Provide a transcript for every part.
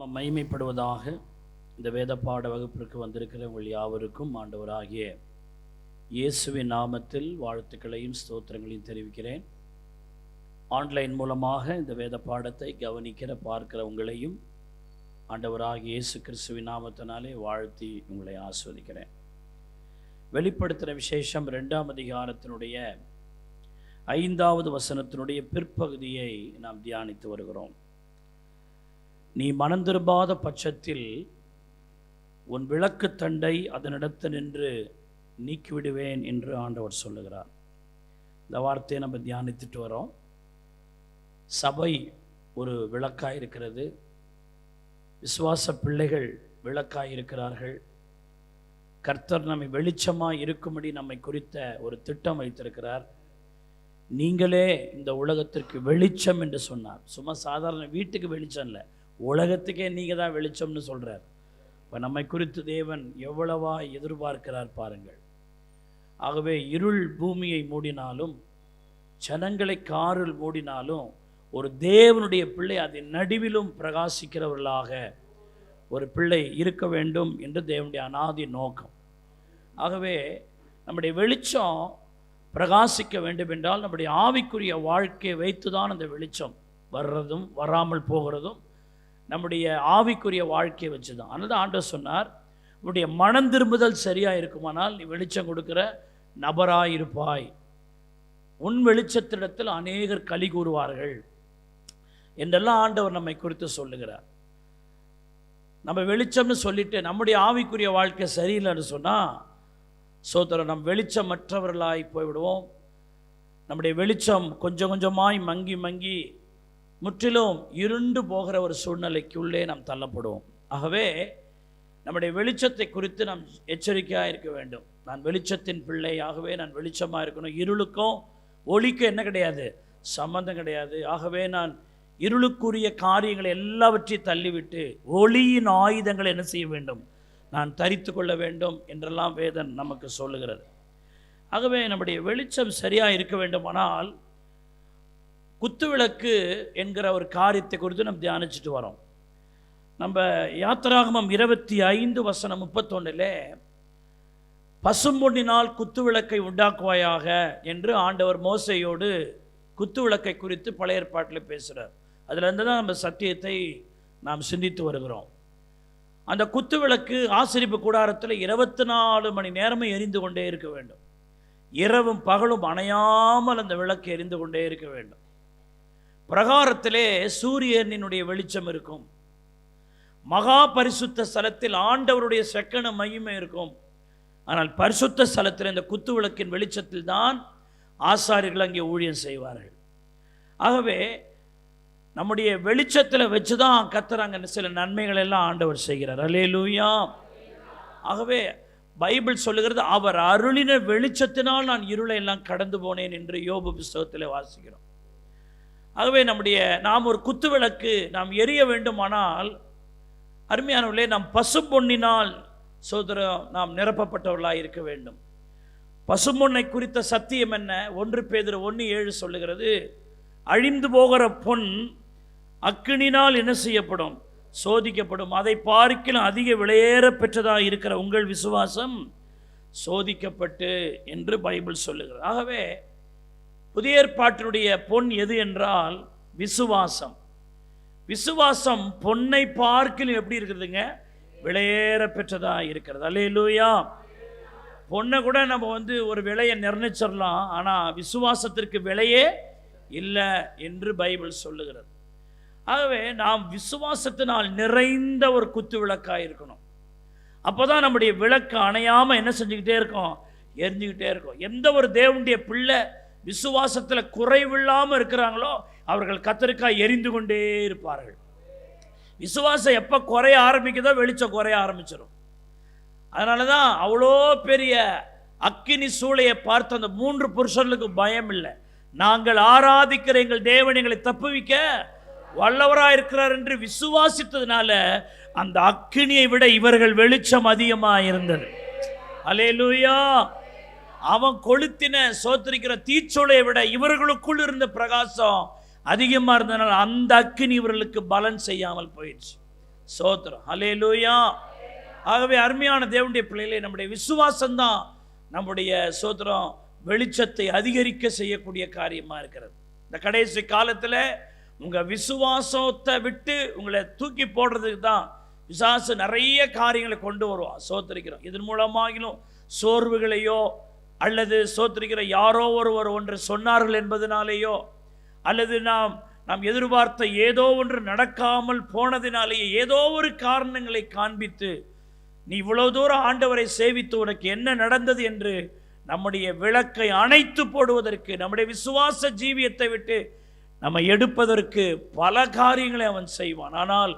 நாம மகிமைப்படுவதாக. இந்த வேத பாட வகுப்பிற்கு வந்திருக்கிற உங்கள் யாவருக்கும் ஆண்டவராகிய இயேசுவின் நாமத்தில் வாழ்த்துக்களையும் ஸ்தோத்திரங்களையும் தெரிவிக்கிறேன். ஆன்லைன் மூலமாக இந்த வேத பாடத்தை பார்க்கிற உங்களையும் ஆண்டவராகிய இயேசு கிறிஸ்துவின் நாமத்தினாலே வாழ்த்தி உங்களை ஆஸ்வதிக்கிறேன். வெளிப்படுத்தின விசேஷம் 2ஆம் அதிகாரத்தினுடைய 5வது வசனத்தினுடைய பிற்பகுதியை நாம் தியானித்து வருகிறோம். நீ மனம் திரும்பாத பட்சத்தில் உன் விளக்கு தண்டை அதனிடத்து நின்று நீக்கிவிடுவேன் என்று ஆண்டவர் சொல்லுகிறார். இந்த வார்த்தையை நம்ம தியானித்துட்டு வரோம். சபை ஒரு விளக்காய் இருக்கிறது. விசுவாச பிள்ளைகள் விளக்காய் இருக்கிறார்கள். கர்த்தர் நம்மை வெளிச்சமாக இருக்கும்படி நம்மை குறித்த ஒரு திட்டம் வைத்திருக்கிறார். நீங்களே இந்த உலகத்திற்கு வெளிச்சம் என்று சொன்னார். சும்மா சாதாரண வீட்டுக்கு வெளிச்சம் இல்லை, உலகத்துக்கே நீங்கள் தான் வெளிச்சம்னு சொல்கிறார். இப்போ நம்மை குறித்து தேவன் எவ்வளவா எதிர்பார்க்கிறார் பாருங்கள். ஆகவே இருள் பூமியை மூடினாலும், ஜனங்களை காரில் மூடினாலும், ஒரு தேவனுடைய பிள்ளை அதன் நடுவிலும் பிரகாசிக்கிறவர்களாக ஒரு பிள்ளை இருக்க வேண்டும் என்று தேவனுடைய அநாதி நோக்கம். ஆகவே நம்முடைய வெளிச்சம் பிரகாசிக்க வேண்டும் என்றால் நம்முடைய ஆவிக்குரிய வாழ்க்கையை வைத்து தான் அந்த வெளிச்சம் வர்றதும் வராமல் போகிறதும் நம்முடைய ஆவிக்குரிய வாழ்க்கையை வச்சு தான். அதனால தான் ஆண்டவர் சொன்னார், உன்னுடைய மனம் திரும்புதல் சரியாக இருக்குமானால் நீ வெளிச்சம் கொடுக்குற நபராய் இருப்பாய். உன் வெளிச்சத்திடத்தில் அநேகர் களி கூறுவார்கள் என்றெல்லாம் ஆண்டவர் நம்மை குறித்து சொல்லுகிறார். நம்ம வெளிச்சம்னு சொல்லிட்டு நம்முடைய ஆவிக்குரிய வாழ்க்கை சரியில்லைன்னு சொன்னால் சோதரன் நம் வெளிச்சமற்றவர்களாய் போய்விடுவோம். நம்முடைய வெளிச்சம் கொஞ்சம் கொஞ்சமாய் மங்கி மங்கி முற்றிலும் இருண்டு போகிற ஒரு சூழ்நிலைக்குள்ளே நாம் தள்ளப்படுவோம். ஆகவே நம்முடைய வெளிச்சத்தை குறித்து நாம் எச்சரிக்கையாக இருக்க வேண்டும். நான் வெளிச்சத்தின் பிள்ளை, ஆகவே நான் வெளிச்சமாக இருக்கணும். இருளுக்கும் ஒளிக்கும் என்ன கிடையாது, சம்பந்தம் கிடையாது. ஆகவே நான் இருளுக்குரிய காரியங்களை எல்லாவற்றையும் தள்ளிவிட்டு ஒளியின் ஆயுதங்களை என்ன செய்ய வேண்டும், நான் தரித்து கொள்ள வேண்டும் என்றெல்லாம் வேதன் நமக்கு சொல்லுகிறது. ஆகவே நம்முடைய வெளிச்சம் சரியாக இருக்க வேண்டுமானால் குத்துவிளக்கு என்கிற ஒரு காரியத்தை குறித்து நம்ம தியானிச்சுட்டு வரோம். நம்ம யாத்திராகமம் 25:31 பசும்பொன்னினால் குத்துவிளக்கை உண்டாக்குவாயாக என்று ஆண்டவர் மோசையோடு குத்துவிளக்கை குறித்து பழைய ஏற்பாட்டில் பேசுகிறார். அதிலிருந்து தான் நம்ம சத்தியத்தை நாம் சிந்தித்து வருகிறோம். அந்த குத்துவிளக்கு ஆசரிப்பு கூடாரத்தில் 24 மணி நேரமும் எரிந்து கொண்டே இருக்க வேண்டும். இரவும் பகலும் அணையாமல் அந்த விளக்கு எரிந்து கொண்டே இருக்க வேண்டும். பிரகாரத்திலே சூரியனினுடைய வெளிச்சம் இருக்கும். மகா பரிசுத்த ஸ்தலத்தில் ஆண்டவருடைய செக்கன மகிமை இருக்கும். ஆனால் பரிசுத்த ஸ்தலத்தில் இந்த குத்துவிளக்கின் வெளிச்சத்தில் தான் ஆசாரியர்கள் அங்கே ஊழியம் செய்வார்கள். ஆகவே நம்முடைய வெளிச்சத்தில் வச்சு தான் கர்த்தர் சில நன்மைகள் எல்லாம் ஆண்டவர் செய்கிறார். அல்லேலூயா. ஆகவே பைபிள் சொல்லுகிறது, அவர் அருளின வெளிச்சத்தினால் நான் இருளை எல்லாம் கடந்து போனேன் என்று யோபு புஸ்தகத்தில் வாசிக்கிறோம். ஆகவே நாம் ஒரு குத்துவிளக்கு நாம் எரிய வேண்டுமானால் அருமையானவர்களே, நாம் பசும்பொன்னினால் சோதரம் நாம் நிரப்பப்பட்டவர்களாக இருக்க வேண்டும். பசும்பொன்னை குறித்த சத்தியம் என்ன? 1 பேதுரு 1:7 சொல்லுகிறது, அழிந்து போகிற பொன் அக்கினினால் என்ன செய்யப்படும், சோதிக்கப்படும். அதை பார்க்கிலும் அதிக விலையேற பெற்றதாக இருக்கிற உங்கள் விசுவாசம் சோதிக்கப்பட்டு என்று பைபிள் சொல்லுகிறது. ஆகவே புதிய ஏற்பாட்டினுடைய பொன் எது என்றால் விசுவாசம். விசுவாசம் பொன்னை பார்க்கிலும் எப்படி இருக்கிறதுங்க, விலையேற பெற்றதாக இருக்கிறது. அல்லேலூயா. பொண்ணை கூட நம்ம ஒரு விலையை நிர்ணயிச்சிடலாம், ஆனால் விசுவாசத்திற்கு விலையே இல்லை என்று பைபிள் சொல்லுகிறது. ஆகவே நாம் விசுவாசத்தினால் நிறைந்த ஒரு குத்து விளக்காக இருக்கணும். அப்போ தான் நம்முடைய விளக்கு அணையாமல் என்ன செஞ்சுக்கிட்டே இருக்கோம், எரிஞ்சுக்கிட்டே இருக்கும். எந்த ஒரு தேவனுடைய பிள்ளை விசுவாசத்தில் குறைவில்லாமல் இருக்கிறாங்களோ அவர்கள் கர்த்தருக்காய் எரிந்து கொண்டே இருப்பார்கள். விசுவாசம் எப்போ குறைய ஆரம்பிக்குதோ வெளிச்சம் குறைய ஆரம்பிச்சிடும். அதனால தான் அவ்வளோ பெரிய அக்கினி சூளையை பார்த்து அந்த 3 புருஷர்களுக்கு பயம் இல்லை. நாங்கள் ஆராதிக்கிற எங்கள் தேவன் எங்களை தப்புவிக்க வல்லவராக இருக்கிறார் என்று விசுவாசித்ததுனால அந்த அக்கினியை விட இவர்கள் வெளிச்சம் அதிகமாக இருந்தது. அல்லேலூயா. அவன் கொளுத்தின சோத்திரிக்கிற தீச்சூளையை விட இவர்களுக்குள் இருந்த பிரகாசம் அதிகமாக இருந்ததுனால அந்த அக்கினி இவர்களுக்கு பலன் செய்யாமல் போயிடுச்சு. ஸ்தோத்திரம், ஹல்லேலூயா. ஆகவே அருமையான தேவனுடைய பிள்ளைகளே, நம்முடைய விசுவாசம்தான் நம்முடைய ஸ்தோத்திரம் வெளிச்சத்தை அதிகரிக்க செய்யக்கூடிய காரியமாக இருக்கிறது. இந்த கடைசி காலத்தில் உங்கள் விசுவாசத்தை விட்டு உங்களை தூக்கி போடுறதுக்கு தான் பிசாசு நிறைய காரியங்களை கொண்டு வருவான். ஸ்தோத்திரிக்கிறோம். இதன் மூலமாகிலும் சோர்வுகளையோ அல்லது ஸ்தோத்திரிக்கிற யாரோ ஒருவர் ஒன்று சொன்னார்கள் என்பதனாலேயோ அல்லது நாம் எதிர்பார்த்த ஏதோ ஒன்று நடக்காமல் போனதினாலேயே ஏதோ ஒரு காரணங்களை காண்பித்து நீ இவ்வளவு தூரம் ஆண்டவரை சேவித்து உனக்கு என்ன நடந்தது என்று நம்முடைய விளக்கை அணைத்து போடுவதற்கு, நம்முடைய விசுவாச ஜீவியத்தை விட்டு நம்ம எடுப்பதற்கு பல காரியங்களை அவன் செய்வான். ஆனால்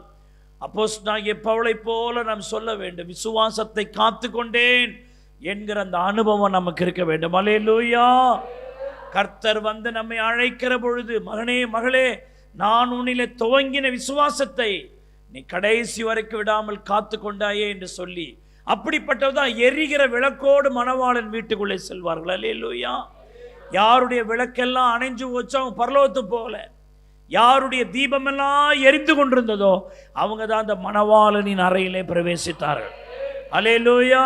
அப்போஸ்தலனாகிய பவுலை போல நாம் சொல்ல வேண்டும், விசுவாசத்தை காத்து கொண்டேன் என்கிற அந்த அனுபவம் நமக்கு இருக்க வேண்டும். அல்லேலூயா. கர்த்தர் வந்து நம்மை அழைக்கிற பொழுது, மகனே மகளே, நான் உன்னிலே துவங்கின விசுவாசத்தை நீ கடைசி வரைக்கும் விடாமல் காத்து கொண்டாயே என்று சொல்லி, அப்படிப்பட்டதான் எரிகிற விளக்கோடு மணவாளன் வீட்டுக்குள்ளே செல்வார்கள். அல்லேலூயா. யாருடைய விளக்கெல்லாம் அணைஞ்சு வச்சோ அவங்க பரலோகத்து போகல, யாருடைய தீபமெல்லாம் எரிந்து கொண்டிருந்ததோ அவங்க தான் அந்த மணவாளனின் அறையிலே பிரவேசித்தார்கள். அல்லேலூயா.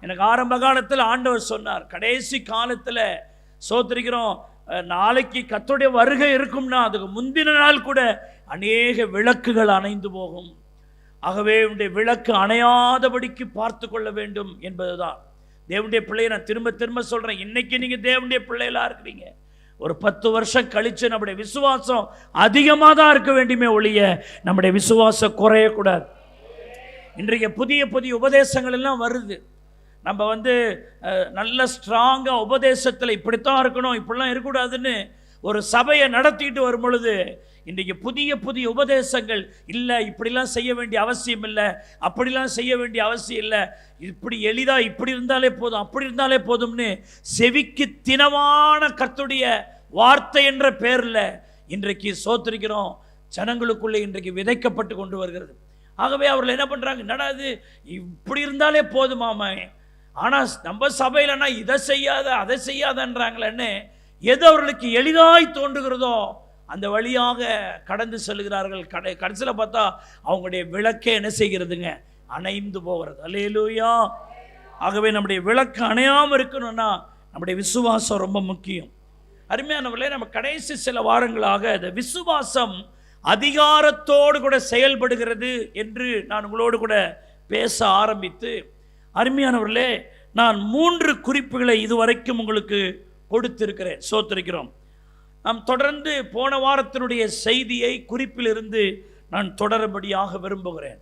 எனக்கு ஆரம்ப காலத்தில் ஆண்டவர் சொன்னார், கடைசி காலத்தில் ஸ்தோத்திரிக்கிறோம், நாளைக்கு கர்த்தருடைய வருகை இருக்கும்னா அதுக்கு முந்தின நாள் கூட அநேக விளக்குகள் அணைந்து போகும். ஆகவே உன்னுடைய விளக்கு அணையாதபடிக்கு பார்த்து கொள்ள வேண்டும் என்பதுதான் தேவனுடைய பிள்ளையை நான் திரும்ப திரும்ப சொல்றேன். இன்னைக்கு நீங்க தேவனுடைய பிள்ளைகளா இருக்கிறீங்க, ஒரு 10 வருஷம் கழிச்சு நம்முடைய விசுவாசம் அதிகமாக தான் இருக்க வேண்டுமே ஒழிய நம்முடைய விசுவாசம் குறையக்கூடாது. இன்றைக்கு புதிய புதிய உபதேசங்கள் எல்லாம் வருது. நம்ம நல்ல ஸ்ட்ராங்காக உபதேசத்தில் இப்படித்தான் இருக்கணும், இப்படிலாம் இருக்கக்கூடாதுன்னு ஒரு சபையை நடத்திட்டு வரும் பொழுது இன்றைக்கு புதிய புதிய உபதேசங்கள் இல்லை, இப்படிலாம் செய்ய வேண்டிய அவசியம் இல்லை, அப்படிலாம் செய்ய வேண்டிய அவசியம் இல்லை, இப்படி எளிதாக இப்படி இருந்தாலே போதும், அப்படி இருந்தாலே போதும்னு செவிக்கு தினமான கர்த்தருடைய வார்த்தை என்ற பேரில் இன்றைக்கு ஸ்தோத்திரிக்கிறோம் ஜனங்களுக்குள்ளே இன்றைக்கு விதைக்கப்பட்டு கொண்டு வருகிறது. ஆகவே அவர்கள் என்ன பண்ணுறாங்க, என்னடாது இப்படி இருந்தாலே போதுமாமா, ஆனால் நம்ம சபையிலன்னா இதை செய்யாத அதை செய்யாதன்றாங்களேன்னு எது அவர்களுக்கு எளிதாய் தோன்றுகிறதோ அந்த வழியாக கடந்து செல்கிறார்கள். கடைசியில் பார்த்தா அவங்களுடைய விளக்கே என்ன செய்கிறதுங்க, அணைந்து போகிறது. அல்லேலூயா. ஆகவே நம்முடைய விளக்கு அணையாமல் இருக்கணும்னா நம்முடைய விசுவாசம் ரொம்ப முக்கியம். அருமையானவர்களே, நம்ம கடைசி சில வாரங்களாக இந்த விசுவாசம் அதிகாரத்தோடு கூட செயல்படுகிறது என்று நான் உங்களோடு கூட பேச ஆரம்பித்து, அருமையானவர்களே, நான் 3 குறிப்புகளை இதுவரைக்கும் உங்களுக்கு கொடுத்திருக்கிறேன். ஸ்தோத்திரிக்கிறோம். நாம் தொடர்ந்து போன வாரத்தினுடைய செய்தியை குறிப்பிலிருந்து நான் தொடரும்படியாக விரும்புகிறேன்.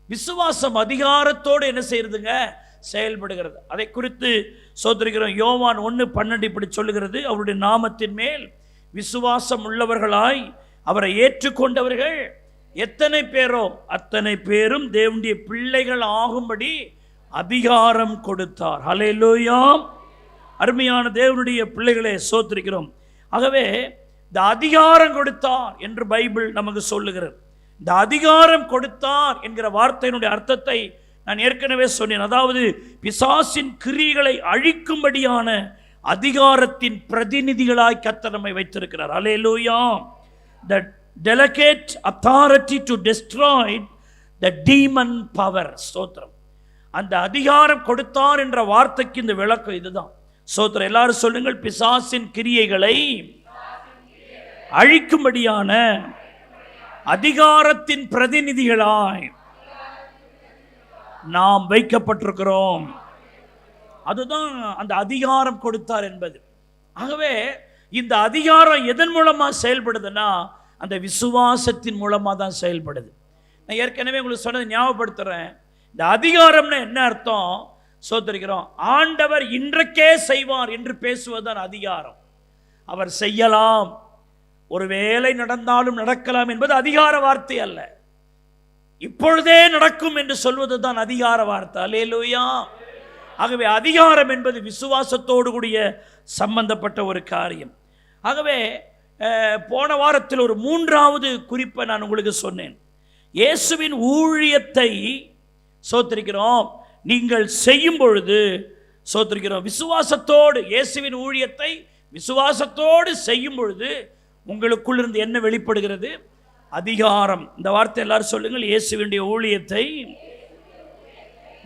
விசுவாசம் அதிகாரத்தோடு என்ன செய்யறதுங்க, செயல்படுகிறது. அதை குறித்து ஸ்தோத்திரிக்கிறோம். யோவான் 1:12 இப்படி சொல்லுகிறது, அவருடைய நாமத்தின் மேல் விசுவாசம் உள்ளவர்களாய் அவரை ஏற்றுக்கொண்டவர்கள் எத்தனை பேரோ அத்தனை பேரும் தேவனுடைய பிள்ளைகள் ஆகும்படி அதிகாரம் கொடுத்தார். ஹல்லேலூயா. அருமையான தேவனுடைய பிள்ளைகளே, ஸ்தோத்திரிக்கிறோம். ஆகவே இந்த அதிகாரம் கொடுத்தார் என்று பைபிள் நமக்கு சொல்லுகிறது. இந்த அதிகாரம் கொடுத்தார் என்கிற வார்த்தையினுடைய அர்த்தத்தை நான் ஏற்கனவே சொன்னேன். அதாவது பிசாசின் கிரியைகளை அழிக்கும்படியான அதிகாரத்தின் பிரதிநிதிகளாய் கர்த்தர் நம்மை வைத்திருக்கிறார். அல்லேலூயா. The delegate authority to destroy the demon power. ஸ்தோத்திரம். அந்த அதிகாரம் கொடுத்தார் என்ற வார்த்தைக்கு இந்த விளக்கம் இதுதான். ஸ்தோத்திரம். எல்லாரும் சொல்லுங்கள், பிசாசின் கிரியைகளை அழிக்கும்படியான அதிகாரத்தின் பிரதிநிதிகளாய் நாம் வைக்கப்பட்டிருக்கிறோம். அதுதான் அந்த அதிகாரம் கொடுத்தார் என்பது. ஆகவே இந்த அதிகாரம் எதன் மூலமா செயல்படுதுன்னா அந்த விசுவாசத்தின் மூலமா தான் செயல்படுது. நான் ஏற்கனவே உங்களுக்கு சொன்னது ஞாபகப்படுத்துறேன். இந்த அதிகாரம்னு என்ன அர்த்தம்? ஸ்தோத்திரிக்கிறோம், ஆண்டவர் இன்றைக்கே செய்வார் என்று பேசுவதுதான் அதிகாரம். அவர் செய்யலாம், ஒரு வேளை நடந்தாலும் நடக்கலாம் என்பது அதிகார வார்த்தை அல்ல. இப்பொழுதே நடக்கும் என்று சொல்வது தான் அதிகார வார்த்தை. அல்லேலூயா. ஆகவே அதிகாரம் என்பது விசுவாசத்தோடு கூடிய சம்பந்தப்பட்ட ஒரு காரியம். ஆகவே போன வாரத்தில் ஒரு 3வது குறிப்பை நான் உங்களுக்கு சொன்னேன். இயேசுவின் ஊழியத்தை ஸ்தோத்திரிக்கிறோம் நீங்கள் செய்யும் பொழுது, ஸ்தோத்திரிக்கிறோம், விசுவாசத்தோடு இயேசுவின் ஊழியத்தை விசுவாசத்தோடு செய்யும் பொழுது உங்களுக்குள்ளிருந்து என்ன வெளிப்படுகிறது? அதிகாரம். இந்த வார்த்தை எல்லாரும் சொல்லுங்கள். இயேசுவினுடைய ஊழியத்தை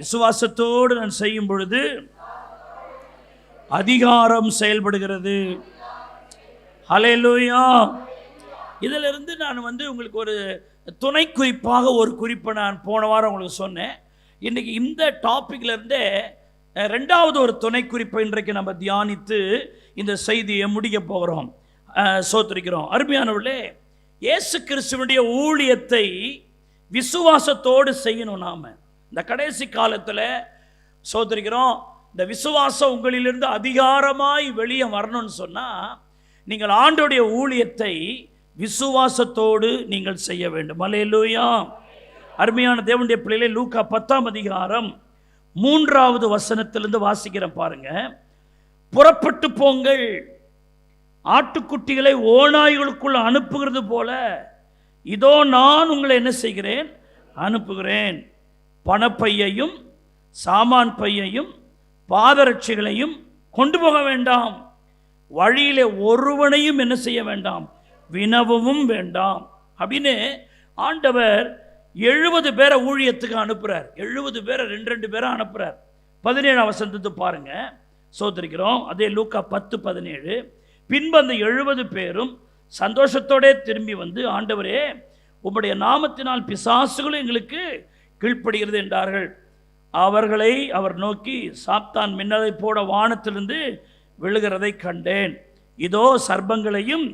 விசுவாசத்தோடு நான் செய்யும் பொழுது அதிகாரம் செயல்படுகிறது. ஹல்லேலூயா. இதிலிருந்து நான் உங்களுக்கு ஒரு துணை குறிப்பாக ஒரு குறிப்பை நான் போன வாரம் உங்களுக்கு சொன்னேன். இன்றைக்கி இந்த டாப்பிக்லேருந்தே ரெண்டாவது ஒரு துணை குறிப்பை இன்றைக்கு நம்ம தியானித்து இந்த செய்தியை முடிக்க போகிறோம். சோத்திரிக்கிறோம். அருமையானவர்களே, இயேசு கிறிஸ்துவனுடைய ஊழியத்தை விசுவாசத்தோடு செய்யணும். நாம் இந்த கடைசி காலத்தில் சோத்திரிக்கிறோம், இந்த விசுவாசம் உங்களிலிருந்து அதிகாரமாய் வெளியே வரணும்னு சொன்னால் நீங்கள் ஆண்டவருடைய ஊழியத்தை விசுவாசத்தோடு நீங்கள் செய்ய வேண்டும். அல்லேலூயா. அருமையான தேவனுடைய பிள்ளைகளே, லூக்கா 10ஆம் அதிகாரம் 3வது வசனத்திலிருந்து வாசிக்கிறேன் பாருங்க. புறப்பட்டு போங்கள், ஆட்டுக்குட்டிகளை ஓநாய்களுக்குள் அனுப்புகிறது போல இதோ நான் உங்களை என்ன செய்கிறேன், அனுப்புகிறேன். பணப்பையையும் சாமான் பையையும் பாதரட்சிகளையும் கொண்டு போக வேண்டாம். வழியிலே ஒருவனையும் என்ன செய்ய வேண்டாம், வினவவும் வேண்டாம். அப்படின்னு ஆண்டவர் 70 பேரை ஊழியத்துக்கு அனுப்புகிறார். 70 பேரை 2 பேரை அனுப்புகிறார். 17ஆம் வசனத்தை பாருங்க. சோதரிக்கிறோம். அதே லூக்கா 10:17. பின்பு அந்த 70 பேரும் சந்தோஷத்தோடே திரும்பி வந்து, ஆண்டவரே, உம்முடைய நாமத்தினால் பிசாசுகளும் எங்களுக்கு கீழ்ப்படுகிறது என்றார்கள். அவர்களை அவர் நோக்கி, சாத்தான் மின்னலை போட வானத்திலிருந்து விழுகிறதை கண்டேன். இதோ சர்ப்பங்களையும்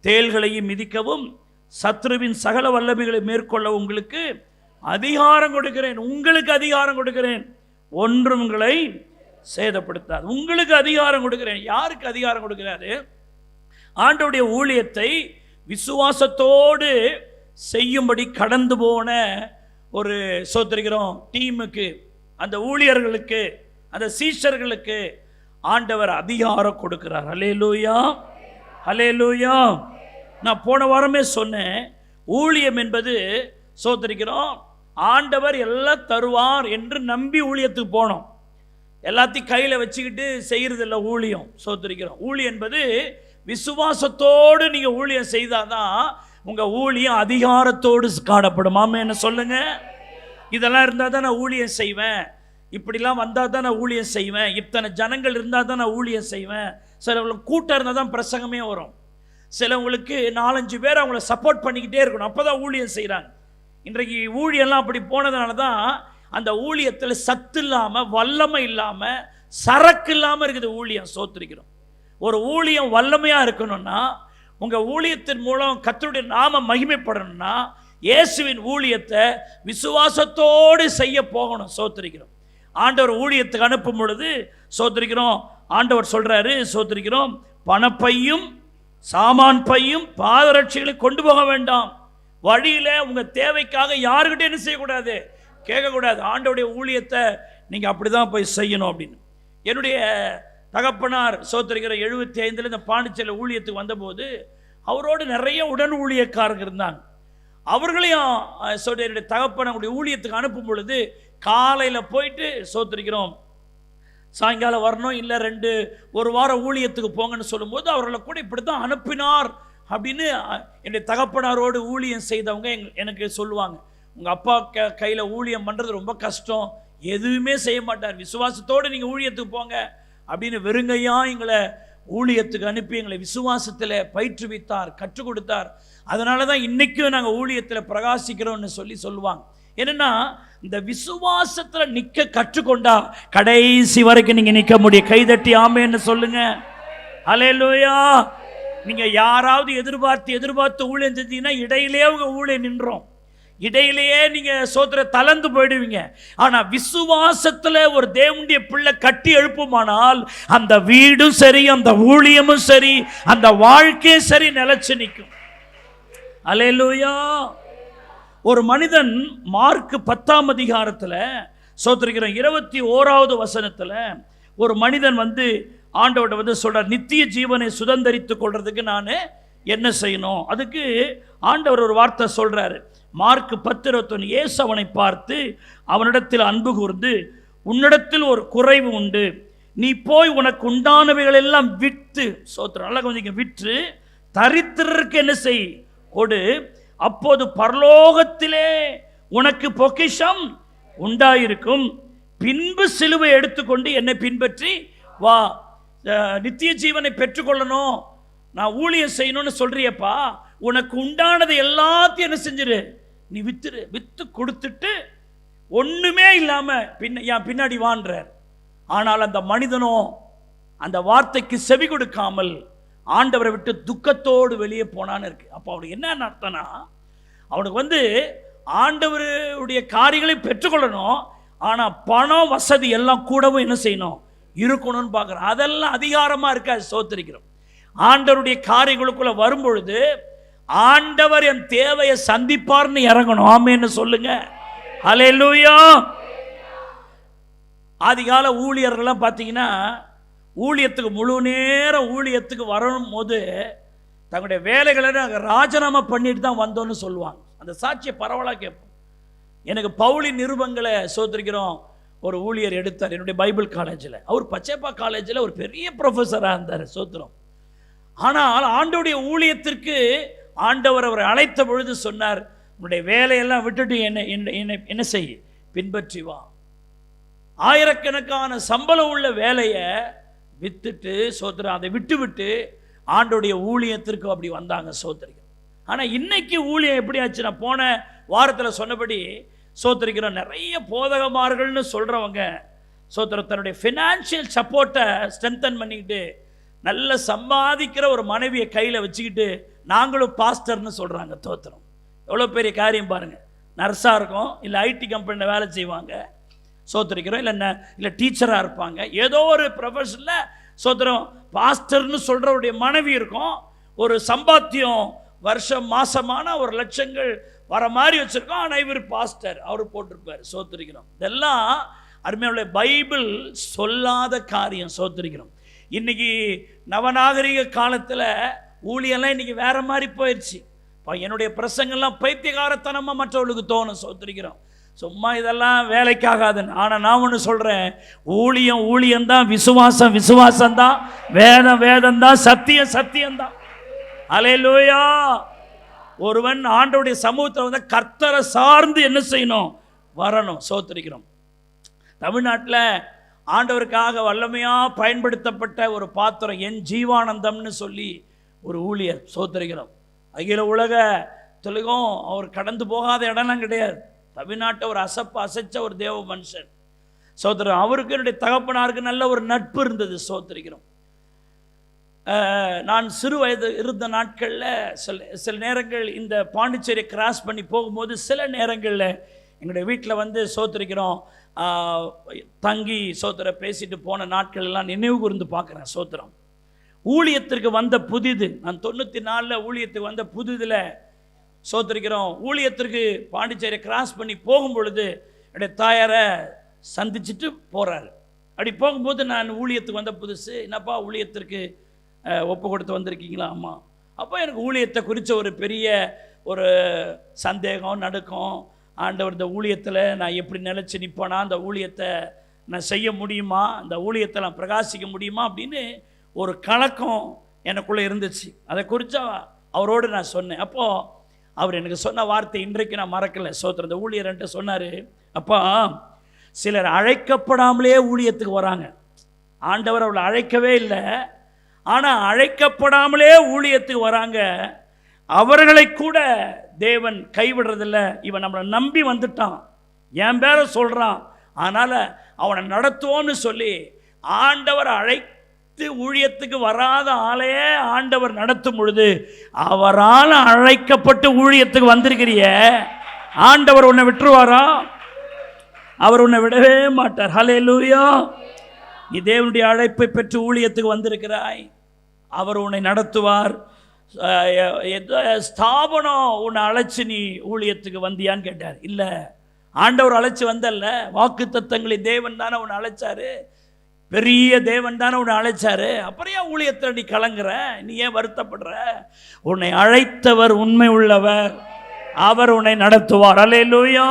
தேள்களையும் மிதிக்கவும் சத்ருவின் சகல வல்லமைகளை மேற்கொள்ள உங்களுக்கு அதிகாரம் கொடுக்கிறேன். உங்களுக்கு அதிகாரம் கொடுக்கிறேன், ஒன்றும் உங்களை சேதப்படுத்தாது. உங்களுக்கு அதிகாரம் கொடுக்கிறேன். யாருக்கு அதிகாரம் கொடுக்கிறாரு? ஆண்டவருடைய ஊழியத்தை விசுவாசத்தோடு செய்யும்படி கடந்து போன ஒரு சோத்திரிக்கிறோம் டீமுக்கு, அந்த ஊழியர்களுக்கு, அந்த சீஷர்களுக்கு ஆண்டவர் அதிகாரம் கொடுக்கிறார். அல்லேலூயா, அல்லேலூயா. நான் போன வாரமே சொன்னேன், ஊழியம் என்பது சோத்திரிக்கிறோம் ஆண்டவர் எல்லாம் தருவார் என்று நம்பி ஊழியத்துக்கு போனோம். எல்லாத்தையும் கையில் வச்சுக்கிட்டு செய்கிறதில்ல ஊழியம். சோத்திரிக்கிறோம். ஊழியம் என்பது விசுவாசத்தோடு நீங்கள் ஊழியம் செய்தாதான் உங்கள் ஊழியம் அதிகாரத்தோடு காணப்படும். ஆமாம், என்ன சொல்லுங்க? இதெல்லாம் இருந்தால் தான் நான் ஊழியம் செய்வேன், இப்படிலாம் வந்தால் தான் நான் ஊழியம் செய்வேன், இத்தனை ஜனங்கள் இருந்தால் தான் நான் ஊழியம் செய்வேன். சிலவங்களுக்கு கூட்டம் இருந்தால் தான் பிரசங்கமே வரும். சிலவங்களுக்கு 4-5 பேர் அவங்கள சப்போர்ட் பண்ணிக்கிட்டே இருக்கணும், அப்போ தான் ஊழியம் செய்கிறாங்க. இன்றைக்கு ஊழியெல்லாம் அப்படி போனதுனால தான் அந்த ஊழியத்தில் சத்து இல்லாமல், வல்லமை இல்லாமல், சரக்கு இல்லாமல் இருக்குது ஊழியம். சோத்திரிக்கிறோம். ஒரு ஊழியம் வல்லமையாக இருக்கணும்னா, உங்கள் ஊழியத்தின் மூலம் கர்த்தருடைய நாம மகிமைப்படணும்னா, இயேசுவின் ஊழியத்தை விசுவாசத்தோடு செய்ய போகணும். சோத்திரிக்கிறோம். ஆண்டவர் ஊழியத்துக்கு அனுப்பும் பொழுது சோத்திரிக்கிறோம், ஆண்டவர் சொல்கிறாரு, சோத்திரிக்கிறோம், பணப்பையும் சாமான் பையும் பாதரட்சிகளை கொண்டு போக வேண்டாம். வழியில் உங்கள் தேவைக்காக யாருக்கிட்டே என்ன செய்யக்கூடாது, கேட்கக்கூடாது. ஆண்டவருடைய ஊழியத்தை நீங்கள் அப்படி தான் போய் செய்யணும் அப்படின்னு. என்னுடைய தகப்பனார் சோத்திரிக்கிற 75 இந்த பாண்டிச்சேரியில் ஊழியத்துக்கு வந்தபோது அவரோடு நிறைய உடன் ஊழியக்காரங்க இருந்தாங்க. அவர்களையும் என்னுடைய தகப்பனுடைய ஊழியத்துக்கு அனுப்பும் பொழுது காலையில் போயிட்டு சோத்திரிக்கிறோம், சாயங்காலம் வரணும், இல்லை 1 வாரம் ஊழியத்துக்கு போங்கன்னு சொல்லும்போது அவர்களை கூட இப்படி தான் அனுப்பினார் அப்படின்னு என்னுடைய தகப்பனாரோடு ஊழியம் செய்தவங்க எனக்கு சொல்லுவாங்க. உங்கள் அப்பா கையில் ஊழியம் பண்ணுறது ரொம்ப கஷ்டம், எதுவுமே செய்ய மாட்டார், விசுவாசத்தோடு நீங்கள் ஊழியத்துக்கு போங்க அப்படின்னு வெறுங்கையாக எங்களை ஊழியத்துக்கு அனுப்பி எங்களை விசுவாசத்தில் பயிற்றுவித்தார், கற்றுக் கொடுத்தார். அதனால தான் இன்றைக்கும் நாங்கள் ஊழியத்தில் பிரகாசிக்கிறோம்னு சொல்லுவாங்க. என்னென்னா, இந்த விசுவாசத்தில் நிற்க கற்றுக்கொண்டா கடைசி வரைக்கும் நீங்கள் நிற்க முடியும். கைதட்டி ஆமேன்னு சொல்லுங்க. அல்லேலூயா. நீங்கள் யாராவது எதிர்பார்த்து ஊழியம் செஞ்சீங்கன்னா இடையிலேயே உங்கள் ஊழியம் நின்றோம், இடையிலேயே நீங்கள் சோத்திர தளர்ந்து போயிடுவீங்க. ஆனால் விசுவாசத்தில் ஒரு தேவனுடைய பிள்ளை கட்டி எழுப்புமானால் அந்த வீடும் சரி, அந்த ஊழியமும் சரி, அந்த வாழ்க்கையும் சரி நிலைச்சு நிற்கும். அல்லேலூயா. ஒரு மனிதன் மார்க் 10ஆம் அதிகாரத்தில் சோத்திரிக்கிற 21வது வசனத்தில் ஒரு மனிதன் ஆண்டவர்கிட்ட சொல்கிறார், நித்திய ஜீவனை சுதந்தரித்து கொள்றதுக்கு நான் என்ன செய்யணும்? அதுக்கு ஆண்டவர் ஒரு வார்த்தை சொல்கிறாரு. மார்க் 10:21. இயேசு அவனை பார்த்து அவனிடத்தில் அன்பு கூர்ந்து, உன்னிடத்தில் ஒரு குறைவு உண்டு, நீ போய் உனக்கு உண்டானவைகள் எல்லாம் விற்று, சோத்திரம் நல்லா கொஞ்சம் விற்று தரித்திரருக்கு என்ன செய், கொடு, அப்போது பரலோகத்திலே உனக்கு பொக்கிஷம் உண்டாயிருக்கும். பின்பு சிலுவை எடுத்துக்கொண்டு என்னை பின்பற்றி வா. நித்திய ஜீவனை பெற்றுக்கொள்ளணும், நான் ஊழியம் செய்யணும்னு சொல்றியப்பா, உனக்கு உண்டானது எல்லாத்தையும் என்ன செஞ்சிரு, நீ வித்துரு. வித்து கொடுத்துட்டு ஒண்ணுமே இல்லாம என் பின்னாடி வான்றார். ஆனால் அந்த மனிதனோ அந்த வார்த்தைக்கு செவி கொடுக்காமல் ஆண்டவரை விட்டு துக்கத்தோடு வெளியே போனான்னு இருக்கு. அப்போ அவனுக்கு என்ன அர்த்தம்னா, அவனுக்கு ஆண்டவருடைய காரியங்களை பெற்றுக்கொள்ளணும், ஆனால் பணம் வசதி எல்லாம் கூடவும் என்ன செய்யணும், இருக்கணும்னு பார்க்குறோம். அதெல்லாம் அதிகாரமாக இருக்காது. சோத்திரிக்கிறோம். ஆண்டவருடைய காரியங்களுக்குள்ள வரும்பொழுது ஆண்டவர் என் தேவையை சந்திப்பார்னு இறங்கணும். ஆமென்னு சொல்லுங்க. ஹல்லேலூயா. ஆதிகால ஊழியர்கள்லாம் பார்த்தீங்கன்னா, ஊழியத்துக்கு முழு நேரம் ஊழியத்துக்கு வரும் போது தங்களுடைய வேலைகளை நாங்கள் ராஜினாமா பண்ணிட்டு தான் வந்தோன்னு சொல்லுவாங்க. அந்த சாட்சியை பரவலாக கேட்போம். எனக்கு பவுலி நிருபங்களை சோத்திரிக்கிறோம் ஒரு ஊழியர் எடுத்தார் என்னுடைய பைபிள் காலேஜில். அவர் பச்சைப்பா காலேஜில் ஒரு பெரிய ப்ரொஃபஸராக இருந்தார். சோத்திரம். ஆனால் ஆண்டவருடைய ஊழியத்திற்கு ஆண்டவர் அவரை அழைத்த பொழுது சொன்னார், உன்னுடைய வேலையெல்லாம் விட்டுட்டு என்ன செய்ய, பின்பற்றி வா. ஆயிரக்கணக்கான சம்பளம் உள்ள வேலையை வித்துட்டு சோத்திரம், அதை விட்டு ஆண்டோடைய ஊழியத்திற்கு அப்படி வந்தாங்க. சோத்திரிக்கிறோம். ஆனால் இன்னைக்கு ஊழியம் எப்படி ஆச்சுன்னா, போன வாரத்தில் சொன்னபடி சோத்திரிக்கிறோம், நிறைய போதகமார்கள்னு சொல்கிறவங்க சோத்திரம் தன்னுடைய ஃபினான்ஷியல் சப்போர்ட்டை ஸ்ட்ரென்தன் பண்ணிக்கிட்டு நல்ல சம்பாதிக்கிற ஒரு மனைவியை கையில் வச்சுக்கிட்டு நாங்களும் பாஸ்டர்னு சொல்கிறாங்க. தோத்திரம். எவ்வளோ பெரிய காரியம் பாருங்கள். நர்ஸாக இருக்கும், இல்லை ஐடி கம்பெனியில் வேலை செய்வாங்க சோத்திரிக்கிறோம், இல்லை டீச்சராக இருப்பாங்க, ஏதோ ஒரு ப்ரொஃபஷனில் சோத்திரம் பாஸ்டர்னு சொல்கிறவருடைய மனைவி இருக்கும். ஒரு சம்பாத்தியம் வருஷம் மாசமான ஒரு லட்சங்கள் வர மாதிரி வச்சுருக்கோம். ஆனால் இவர் பாஸ்டர், அவர் போட்டிருப்பார். சோத்திரிக்கிறோம். இதெல்லாம் அருமையுள்ள பைபிள் சொல்லாத காரியம். சோத்திரிக்கிறோம். இன்னைக்கு நவநாகரிக காலத்தில் ஊழியெல்லாம் இன்னைக்கு வேற மாதிரி போயிடுச்சு. என்னுடைய பிரசங்கெல்லாம் பைத்தியகாரத்தனமாக மற்றவர்களுக்கு தோணும். சோத்திரிக்கிறோம். சும்மா இதெல்லாம் வேலைக்காகாதுன்னு. ஆனால் நான் ஒன்று சொல்கிறேன், ஊழியம்தான், விசுவாசம்தான், வேதம்தான், சத்தியம்தான். அல்லேலூயா. ஒருவன் ஆண்டவருடைய சமூகத்தில் கர்த்தரை சார்ந்து என்ன செய்யணும், வரணும். சோத்திரிக்கிறோம். தமிழ்நாட்டில் ஆண்டவருக்காக வல்லமையாக பயன்படுத்தப்பட்ட ஒரு பாத்திரம் என் ஜீவானந்தம்னு சொல்லி ஒரு ஊழியர். சோத்திரிக்கிறோம். அகில உலகத்திலும் அவர் கடந்து போகாத இடம்லாம் கிடையாது. தமிழ்நாட்டை ஒரு அசைச்ச ஒரு தேவ மனுஷன். சோத்திரம். அவருக்கு என்னுடைய தகப்பனாருக்கு நல்ல ஒரு நட்பு இருந்தது. சோத்திரிக்கிறோம். நான் சிறு வயது இருந்த நாட்களில் சில நேரங்கள் இந்த பாண்டிச்சேரியை கிராஸ் பண்ணி போகும்போது சில நேரங்களில் எங்களுடைய வீட்டில் சோத்திரிக்கிறோம் தங்கி சோத்திர பேசிட்டு போன நாட்கள் எல்லாம் நினைவு கூர்ந்து பார்க்குறேன். சோத்திரம். ஊழியத்திற்கு வந்த புதிது, நான் 94 ஊழியத்துக்கு வந்த புதிதில் சோத்திரிக்கிறோம், ஊழியத்திற்கு பாண்டிச்சேரியை கிராஸ் பண்ணி போகும் பொழுது என்னுடைய தாயாரை சந்திச்சுட்டு போகிறாரு. அப்படி போகும்போது நான் ஊழியத்துக்கு வந்த புதுசு, என்னப்பா ஊழியத்திற்கு ஒப்பு கொடுத்து வந்திருக்கீங்களா? அம்மா. அப்போ எனக்கு ஊழியத்தை குறித்த ஒரு பெரிய ஒரு சந்தேகம், நடுக்கம். ஆண்டவர் இந்த ஊழியத்தில் நான் எப்படி நிலச்சி நிற்பேனா, அந்த ஊழியத்தை நான் செய்ய முடியுமா, அந்த ஊழியத்தை நான் பிரகாசிக்க முடியுமா அப்படின்னு ஒரு கலக்கம் எனக்குள்ளே இருந்துச்சு. அதை குறித்து அவரோடு நான் சொன்னேன். அப்போது அவர் எனக்கு சொன்ன வார்த்தை இன்றைக்கு நான் மறக்கலை. சோத்திரம். இந்த ஊழியர்ன்ட்டு சொன்னார், அப்பா சிலர் அழைக்கப்படாமலே ஊழியத்துக்கு வராங்க. ஆண்டவர் அவளை அழைக்கவே இல்லை, ஆனால் அழைக்கப்படாமலே ஊழியத்துக்கு வராங்க. அவர்களை கூட தேவன் கைவிடுறதில்ல. இவன் நம்மளை நம்பி வந்துட்டான், என் பேரை சொல்கிறான், அதனால் அவனை நடத்துவோன்னு சொல்லி ஆண்டவர் அழைத்து ஊழியத்துக்கு வராத ஆளையே ஆண்டவர் நடத்தும் பொழுது, அவரால் அழைக்கப்பட்டு ஊழியத்துக்கு வந்திருக்கிறிய ஆண்டவர் உன்னை விட்டுருவாரா? அவர் உன்னை விடவே மாட்டார். ஹல்லேலூயா. நீ தேவனுடைய அழைப்பை பெற்று ஊழியத்துக்கு வந்திருக்கிறாய், அவர் உன்னை நடத்துவார். ஸ்தாபனம் உன்னை அழைச்சி நீ ஊழியத்துக்கு வந்தியான்னு கேட்டார். இல்லை, ஆண்டவர் அழைச்சி வந்தல்ல, வாக்கு தத்தங்களை தேவன் தானே உன்னை அழைச்சாரு, பெரிய தேவன் தானே உன்னை அழைச்சாரு, அப்புறம் ஏன் ஊழியத்தில் நீ கலங்குற, நீ ஏன் வருத்தப்படுற? உன்னை அழைத்தவர் உண்மை உள்ளவர், அவர் உன்னை நடத்துவார். அல்லேலூயா.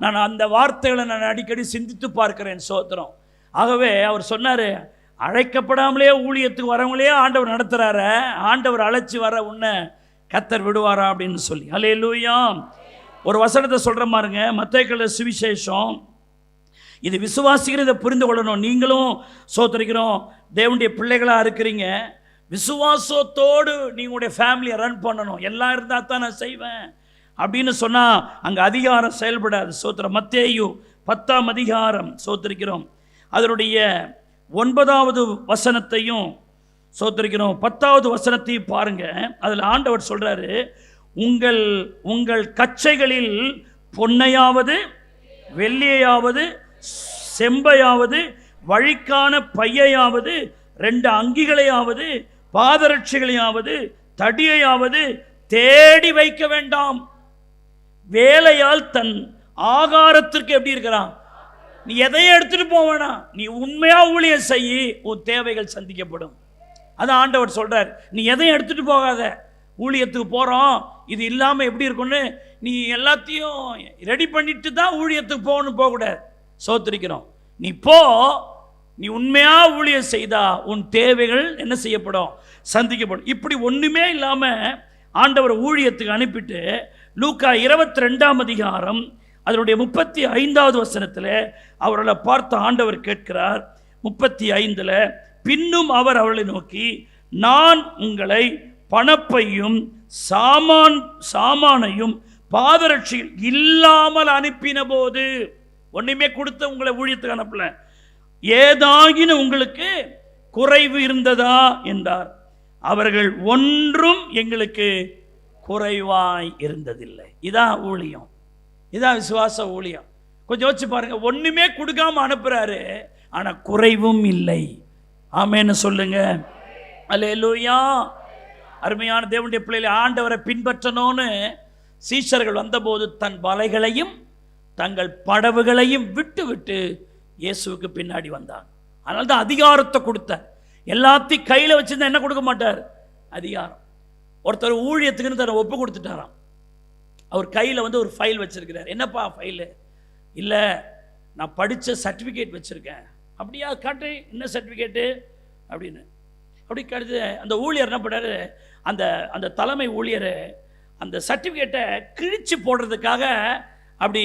நான் அந்த வார்த்தைகளை நான் அடிக்கடி சிந்தித்து பார்க்கிறேன். சோத்திரம். ஆகவே அவர் சொன்னார், அழைக்கப்படாமலே ஊழியத்துக்கு வரவங்களே ஆண்டவர் நடத்துகிறார, ஆண்டவர் அழைச்சி வர உன்னை கர்த்தர் விடுவாரா அப்படின்னு சொல்லி. அல்லேலூயா. ஒரு வசனத்தை சொல்கிற பாருங்க, மத்தேயு சுவிசேஷம். இது விசுவாசிகள் இதை புரிந்து கொள்ளணும். நீங்களும் சோத்திரிக்கிறோம் தேவனுடைய பிள்ளைகளாக இருக்கிறீங்க. விசுவாசத்தோடு நீங்களுடைய ஃபேமிலியை ரன் பண்ணணும். எல்லாம் இருந்தால் தான் நான் செய்வேன் அப்படின்னு சொன்னால் அங்கே அதிகாரம் செயல்படாது. சோத்திரம். மத்தேயு 10ஆம் அதிகாரம் சோத்திரிக்கிறோம், அதனுடைய 9வது வசனத்தையும் சோத்திரிக்கிறோம், 10வது வசனத்தையும் பாருங்க. அதில் ஆண்டவர் சொல்றாரு, உங்கள் கச்சைகளில் பொன்னையாவது வெள்ளியாவது செம்பையாவது வழிக்கான பையையாவது 2 அங்கிகளையாவது பாதரட்சிகளையாவது தடியையாவது தேடி வைக்க வேண்டாம். வேலையால் தன் ஆகாரத்திற்கு எப்படி இருக்கிறான்? நீ எதையும் எடுத்துட்டு போவேனா, நீ உண்மையா ஊழியம் செய்யி, உன் தேவைகள் சந்திக்கப்படும். அதான் ஆண்டவர் சொல்றார். நீ எதையும் எடுத்துட்டு போகாத. ஊழியத்துக்கு போறோம், இது இல்லாமல் எப்படி இருக்கும்னு நீ எல்லாத்தையும் ரெடி பண்ணிட்டு தான் ஊழியத்துக்கு போகணும் போகக்கூடாது. சோத்திரிக்கிறோம். நீ போ, நீ உண்மையா ஊழியம் செய்தா உன் தேவைகள் என்ன செய்யப்படும்? சந்திக்கப்படும். இப்படி ஒண்ணுமே இல்லாம ஆண்டவர் ஊழியத்துக்கு அனுப்பிட்டு லூக்கா 22ஆம் அதிகாரம் அதனுடைய 35வது வசனத்தில் அவர்களை பார்த்து ஆண்டவர் கேட்கிறார். 35 பின்னும் அவர் அவர்களை நோக்கி, நான் உங்களை பணப்பையும் சாமானையும் பாதரட்சியில் இல்லாமல் அனுப்பின போது, ஒன்றுமே கொடுத்த உங்களை ஊழியத்துக்கு அனுப்பல, ஏதாகினும் உங்களுக்கு குறைவு இருந்ததா என்றார். அவர்கள் ஒன்றும் எங்களுக்கு குறைவாய் இருந்ததில்லை. இதான் ஊழியம், இதான் விசுவாச ஊழியம். கொஞ்சம் யோசிச்சு பாருங்க. ஒன்றுமே கொடுக்காம அனுப்புறாரு, ஆனால் குறைவும் இல்லை. ஆமென்னு சொல்லுங்க. அல்லேலூயா. அருமையான தேவனுடைய பிள்ளைகளை, ஆண்டவரை பின்பற்றணும்னு சீஷர்கள் வந்தபோது தன் வலைகளையும் தங்கள் படவுகளையும் விட்டு விட்டு இயேசுவுக்கு பின்னாடி வந்தாங்க. அதனால தான் அதிகாரத்தை கொடுத்தார். எல்லாத்தையும் கையில் வச்சிருந்தா என்ன கொடுக்க மாட்டார்? அதிகாரம். ஒருத்தர் ஊழியத்துக்குன்னு தன்னை ஒப்பு கொடுத்துட்டாராம். அவர் கையில் ஒரு ஃபைல் வச்சிருக்கிறார். என்னப்பா ஃபைலு? இல்லை, நான் படித்த சர்டிஃபிகேட் வச்சுருக்கேன். அப்படியா? காட்டு, என்ன சர்டிஃபிகேட்டு அப்படின்னு. அப்படி கடுத்து அந்த ஊழியர் என்ன பண்ணாரு, அந்த தலைமை ஊழியர் அந்த சர்டிஃபிகேட்டை கிழிச்சு போடுறதுக்காக, அப்படி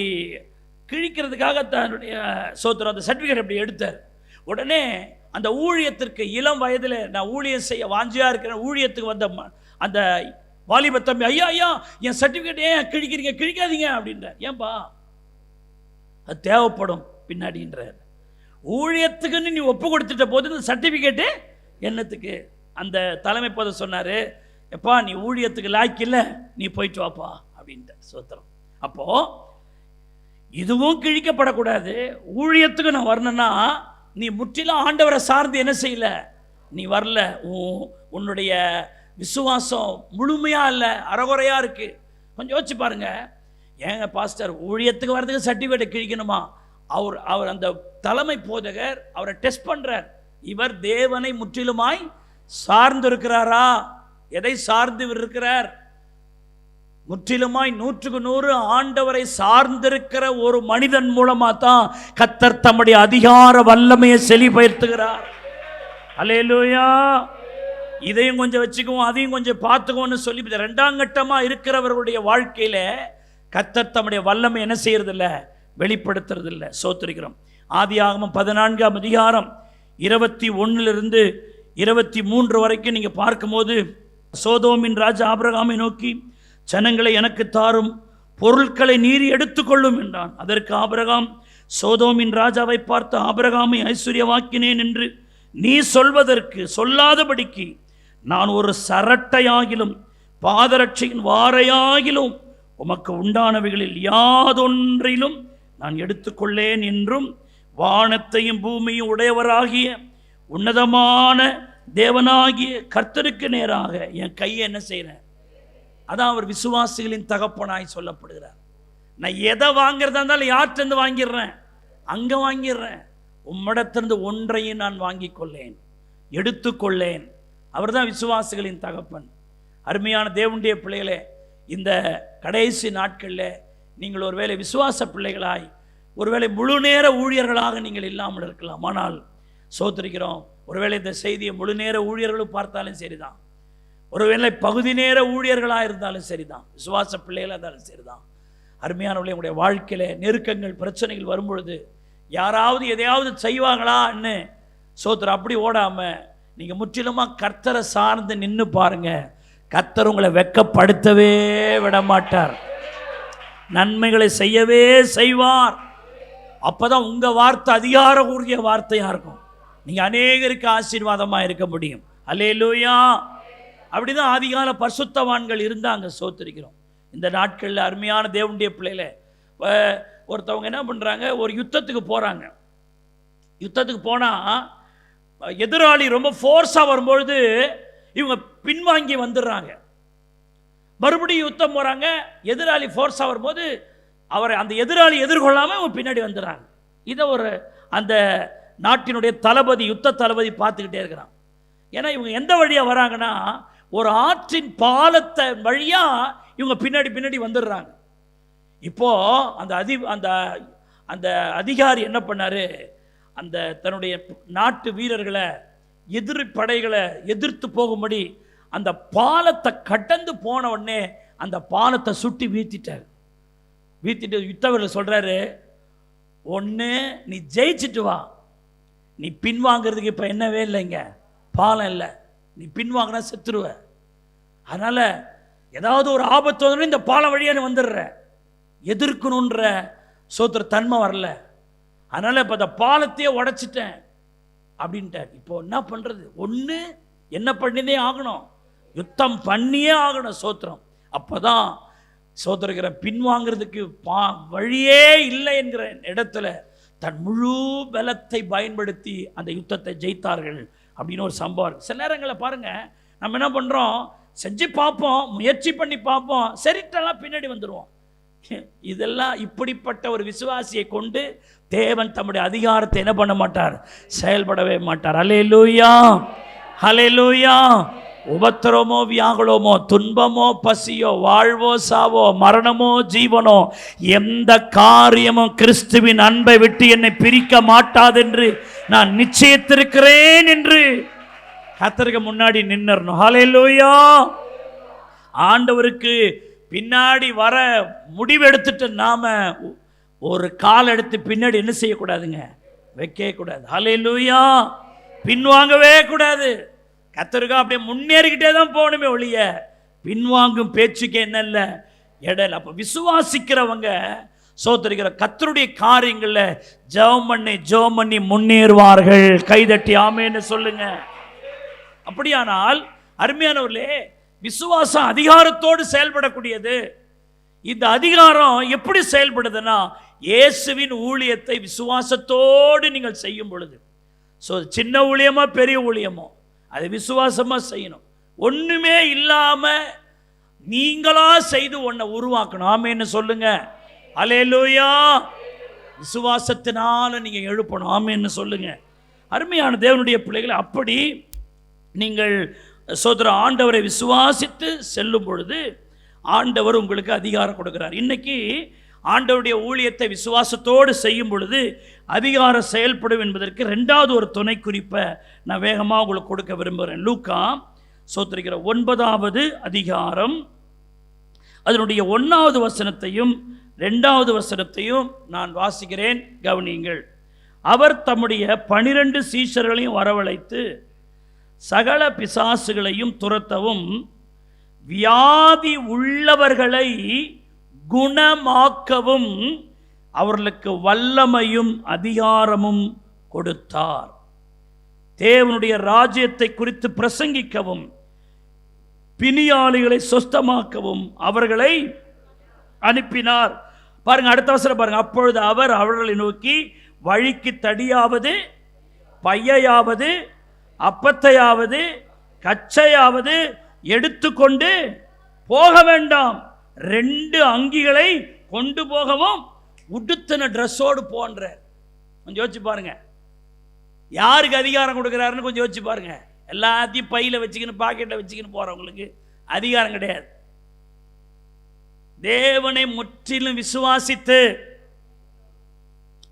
கிழிக்கிறதுக்காக தன்னுடைய சோத்திரம் அந்த சர்டிஃபிகேட் அப்படி எடுத்தார். உடனே அந்த ஊழியத்திற்கு இளம் வயதில் நான் ஊழியம் செய்ய வாஞ்சியாக இருக்கிறேன் ஊழியத்துக்கு வந்த அந்த வாலிப தம்பி, ஐயா ஐயா என் சர்டிஃபிகேட் ஏன் கிழிக்கிறீங்க? கிழிக்காதீங்க அப்படின்றார். ஏன்பா? அது தேவைப்படும் பின்னாடின்றார். ஊழியத்துக்குன்னு நீ ஒப்பு கொடுத்துட்ட போது இந்த சர்டிஃபிகேட்டு என்னத்துக்கு? அந்த தலைமை போத சொன்னார், எப்பா நீ ஊழியத்துக்கு லாய்க்கில்ல, நீ போயிட்டு வாப்பா அப்படின்ட்டு. சோத்திரம். அப்போது இதுவும் கிழிக்கப்படக்கூடாது. ஊழியத்துக்கு நான் வரணுன்னா நீ முற்றிலும் ஆண்டவரை சார்ந்து என்ன செய்யல, நீ வரல. உன்னுடைய விசுவாசம் முழுமையாக இல்லை, அறகுறையாக இருக்குது. கொஞ்சம் யோசிச்சு பாருங்க. ஏங்க பாஸ்டர் ஊழியத்துக்கு வர்றதுக்கு சர்டிஃபிகேட் கிழிக்கணுமா? அவர் அந்த தலைமை போதகர் அவரை டெஸ்ட் பண்ணுறார். இவர் தேவனை முற்றிலுமாய் சார்ந்து இருக்கிறாரா? எதை சார்ந்து இருக்கிறார்? முற்றிலுமாய் 100க்கு 100 ஆண்டவரை சார்ந்திருக்கிற ஒரு மனிதன் மூலமா தான் கர்த்தர் தம்முடைய அதிகார வல்லமையை செழிப்படுத்துகிறார். அல்லேலூயா. இதையும் கொஞ்சம் வச்சுக்குவோம், அதையும் கொஞ்சம் பார்த்துக்குவோம்னு சொல்லி 2ஆம் கட்டமாக இருக்கிறவர்களுடைய வாழ்க்கையில கர்த்தர் தம்முடைய வல்லமை என்ன செய்யறதில்ல, வெளிப்படுத்துறது இல்லை. சோத்திரிக்கிறோம். ஆதியாகமம் 14ஆம் அதிகாரம் 21 23 வரைக்கும் நீங்க பார்க்கும்போது, சோதோமின் ராஜா ஆபிரகாமை நோக்கி, ஜனங்களை எனக்கு தாரும், பொருட்களை நீர் எடுத்துக்கொள்ளும் என்றான். அதற்கு ஆபிரகாம் சோதோமின் ராஜாவை பார்த்து, ஆபிரகாமை ஐஸ்வர்யவாக்கினேன் என்று நீ சொல்வதற்கு சொல்லாதபடிக்கு நான் ஒரு சரட்டையாகிலும் பாதரட்சையின் வாரையாகிலும் உமக்கு உண்டானவைகளில் யாதொன்றிலும் நான் எடுத்துக்கொள்ளேன் என்றும், வானத்தையும் பூமியும் உடையவராகிய உன்னதமான தேவனாகிய கர்த்தருக்கு நேராக என் கையை என்ன செய்கிறேன். அதான் அவர் விசுவாசிகளின் தகப்பனாய் சொல்லப்படுகிறார். நான் எதை வாங்கிறதா இருந்தாலும் யார்கிட்டருந்து வாங்கிடுறேன், அங்கே வாங்கிடுறேன். உம்மிடத்திலிருந்து ஒன்றையும் நான் வாங்கி கொள்ளேன், எடுத்துக்கொள்ளேன். அவர் தான் விசுவாசிகளின் தகப்பன். அருமையான தேவனுடைய பிள்ளைகளே, இந்த கடைசி நாட்களில் நீங்கள் ஒருவேளை விசுவாச பிள்ளைகளாய், ஒருவேளை முழு நேர ஊழியர்களாக நீங்கள் இல்லாமல் இருக்கலாம். ஆனால் சோத்திரிக்கிறோம், ஒருவேளை இந்த செய்தியை முழு நேர ஊழியர்களும் பார்த்தாலும் சரிதான், ஒருவேளை பகுதி நேர ஊழியர்களாக இருந்தாலும் சரிதான், விசுவாச பிள்ளைகளாக இருந்தாலும் சரிதான், அருமையானவர்களே, உங்களுடைய வாழ்க்கையில் நெருக்கங்கள் பிரச்சனைகள் வரும்பொழுது யாராவது எதையாவது செய்வாங்களான்னு சோத்திரம் அப்படி ஓடாமல் நீங்கள் முற்றிலுமாக கர்த்தரை சார்ந்து நின்று பாருங்க. கர்த்தர் உங்களை வெட்கப்படுத்தவே விட மாட்டார், நன்மைகளை செய்யவே செய்வார். அப்போதான் உங்கள் வார்த்தை அதிகாரக்கூடிய வார்த்தையாக இருக்கும், நீங்கள் அநேகருக்கு ஆசீர்வாதமாக இருக்க முடியும். அல்லேலூயா. அப்படிதான் ஆதிகால பரிசுத்தவான்கள் இருந்தாங்க. சோத்திரிக்கிறோம். இந்த நாட்களில் அருமையான தேவனுடைய பிள்ளைகளை ஒருத்தவங்க என்ன பண்ணுறாங்க, ஒரு யுத்தத்துக்கு போகிறாங்க. யுத்தத்துக்கு போனால் எதிராளி ரொம்ப ஃபோர்ஸாக வரும்பொழுது இவங்க பின்வாங்கி வந்துடுறாங்க. மறுபடியும் யுத்தம் போகிறாங்க, எதிராளி ஃபோர்ஸாக வரும்போது அவரை அந்த எதிராளி எதிர்கொள்ளாமல் இவங்க பின்னாடி வந்துடுறாங்க. இதை ஒரு அந்த நாட்டினுடைய தளபதி, யுத்த தளபதி பார்த்துக்கிட்டே இருக்கிறான். ஏன்னா இவங்க எந்த வழியாக வராங்கன்னா, ஒரு ஆற்றின் பாலத்தை வழியாக இவங்க பின்னாடி வந்துடுறாங்க. இப்போது அந்த அதிகாரி என்ன பண்ணார், அந்த தன்னுடைய நாட்டு வீரர்களை எதிரி படைகளை எதிர்த்து போகும்படி அந்த பாலத்தை கடந்து போன உடனே அந்த பாலத்தை சுட்டி வீழ்த்திட்டார். வீழ்த்திட்டு யுத்தவர்கள் சொல்கிறாரு, ஒன்று நீ ஜெயிச்சுட்டு வா, நீ பின்வாங்கிறதுக்கு இப்போ என்னவே இல்லைங்க, பாலம் இல்லை, நீ பின்வாங்கினா செத்துருவ. அதனால் ஏதாவது ஒரு ஆபத்து வந்து இந்த பாலம் வழியாக வந்துடுற, எதிர்க்கணுன்ற சோத்திர தன்மை வரல. அதனால் இப்போ அந்த பாலத்தையே உடைச்சிட்டேன் அப்படின்ட்டார். இப்போ என்ன பண்ணுறது, ஒன்று என்ன பண்ணினே ஆகணும், யுத்தம் பண்ணியே ஆகணும். சோத்திரம். அப்போ தான் சோத்திருக்கிற பின்வாங்கிறதுக்கு வழியே இல்லை என்கிற இடத்துல தன் முழு பலத்தை பயன்படுத்தி அந்த யுத்தத்தை ஜெயித்தார்கள் அப்படின்னு ஒரு சம்பவம். சில நேரங்களில் பாருங்கள், நம்ம என்ன பண்ணுறோம், செஞ்சு பார்ப்போம், முயற்சி பண்ணி பார்ப்போம், சரிட்டெல்லாம் பின்னாடி வந்துடுவோம். இதெல்லாம் இப்படிப்பட்ட ஒரு விசுவாசியை கொண்டு தேவன் தம்முடைய அதிகாரத்தை என்ன பண்ண மாட்டார், செயல்படவே மாட்டார். அல்லேலூயா, அல்லேலூயா. உபத்திரமோ வியாகுலமோ, துன்பமோ பசியோ, வாழ்வோ சாவோ, மரணமோ ஜீவனோ, எந்த காரியமும் கிறிஸ்துவின் அன்பை விட்டு என்னை பிரிக்க மாட்டாதென்று நான் நிச்சயித்திருக்கிறேன் என்று கர்த்தருக்கு முன்னாடி நின்னறணும். ஹல்லேலூயா. ஆண்டவருக்கு பின்னாடி வர முடிவெடுத்துட்டு நாம ஒரு கால் எடுத்து பின்னாடி என்ன செய்யக்கூடாதுங்க, வைக்கவே கூடாது. ஹல்லேலூயா. பின்வாங்கவே கூடாது. கர்த்தருக்கு அப்படியே முன்னேறிக்கிட்டே தான் போகணுமே ஒழிய பின்வாங்கும் பேச்சுக்கு என்ன இல்லை இடையில. அப்போ விசுவாசிக்கிறவங்க சோதரிக்கிற கர்த்தருடைய காரியங்களில் ஜெபம் பண்ணி முன்னேறுவார்கள். கைதட்டி ஆமென்னு சொல்லுங்க. அப்படியானால் அருமையானவர்களே, விசுவாசம் அதிகாரத்தோடு செயல்படக்கூடியது. இந்த அதிகாரம் எப்படி செயல்படுதுன்னா, இயேசுவின் ஊழியத்தை விசுவாசத்தோடு நீங்கள் செய்யும் பொழுது, சின்ன ஊழியமோ பெரிய ஊழியமோ அதை விசுவாசமாக செய்யணும். ஒன்றுமே இல்லாமல் நீங்களா செய்து ஒன்றை உருவாக்கணும். ஆமென்னு சொல்லுங்க. அல்லேலூயா. விசுவாசத்தினால நீங்கள் எழுப்பணும். ஆமென்னு சொல்லுங்க. அருமையான தேவனுடைய பிள்ளைகளை, அப்படி நீங்கள் சோதர ஆண்டவரை விசுவாசித்து செல்லும் பொழுது ஆண்டவர் உங்களுக்கு அதிகாரம் கொடுக்கிறார். இன்னைக்கு ஆண்டவருடைய ஊழியத்தை விசுவாசத்தோடு செய்யும் பொழுது அதிகாரம் செயல்படும் என்பதற்கு ரெண்டாவது ஒரு துணை குறிப்பை நான் வேகமாக உங்களுக்கு கொடுக்க விரும்புகிறேன். லூக்கா சோத்திரிக்கிற 9வது அதிகாரம் அதனுடைய 1வது வசனத்தையும் 2வது வசனத்தையும் நான் வாசிக்கிறேன், கவனியுங்கள். அவர் தம்முடைய 12 சீஷர்களையும் வரவழைத்து சகல பிசாசுகளையும் துரத்தவும் வியாதி உள்ளவர்களை குணமாக்கவும் அவர்களுக்கு வல்லமையும் அதிகாரமும் கொடுத்தார். தேவனுடைய ராஜ்யத்தை குறித்து பிரசங்கிக்கவும் பிணியாளிகளை சொஸ்தமாக்கவும் அவர்களை அனுப்பினார். பாருங்க, அடுத்த வசனம் பாருங்க. அப்பொழுது அவர் அவர்களை நோக்கி, வழிக்கு தடியாவது, பையையாவது, அப்பத்தையாவது, கச்சையாவது எடுத்துக்கொண்டு போக வேண்டாம், 2 அங்கிகளை கொண்டு போகவும் உடுத்தின ட்ரெஸ்ஸோடு போன்ற. கொஞ்சம் யோசிச்சு பாருங்க, யாருக்கு அதிகாரம் கொடுக்குறாருன்னு கொஞ்சம் யோசிச்சு பாருங்க. எல்லாத்தையும் பையில் வச்சுக்கின்னு பாக்கெட்டில் வச்சுக்கின்னு போகிறவங்களுக்கு அதிகாரம் கிடையாது. தேவனை முற்றிலும் விசுவாசித்து,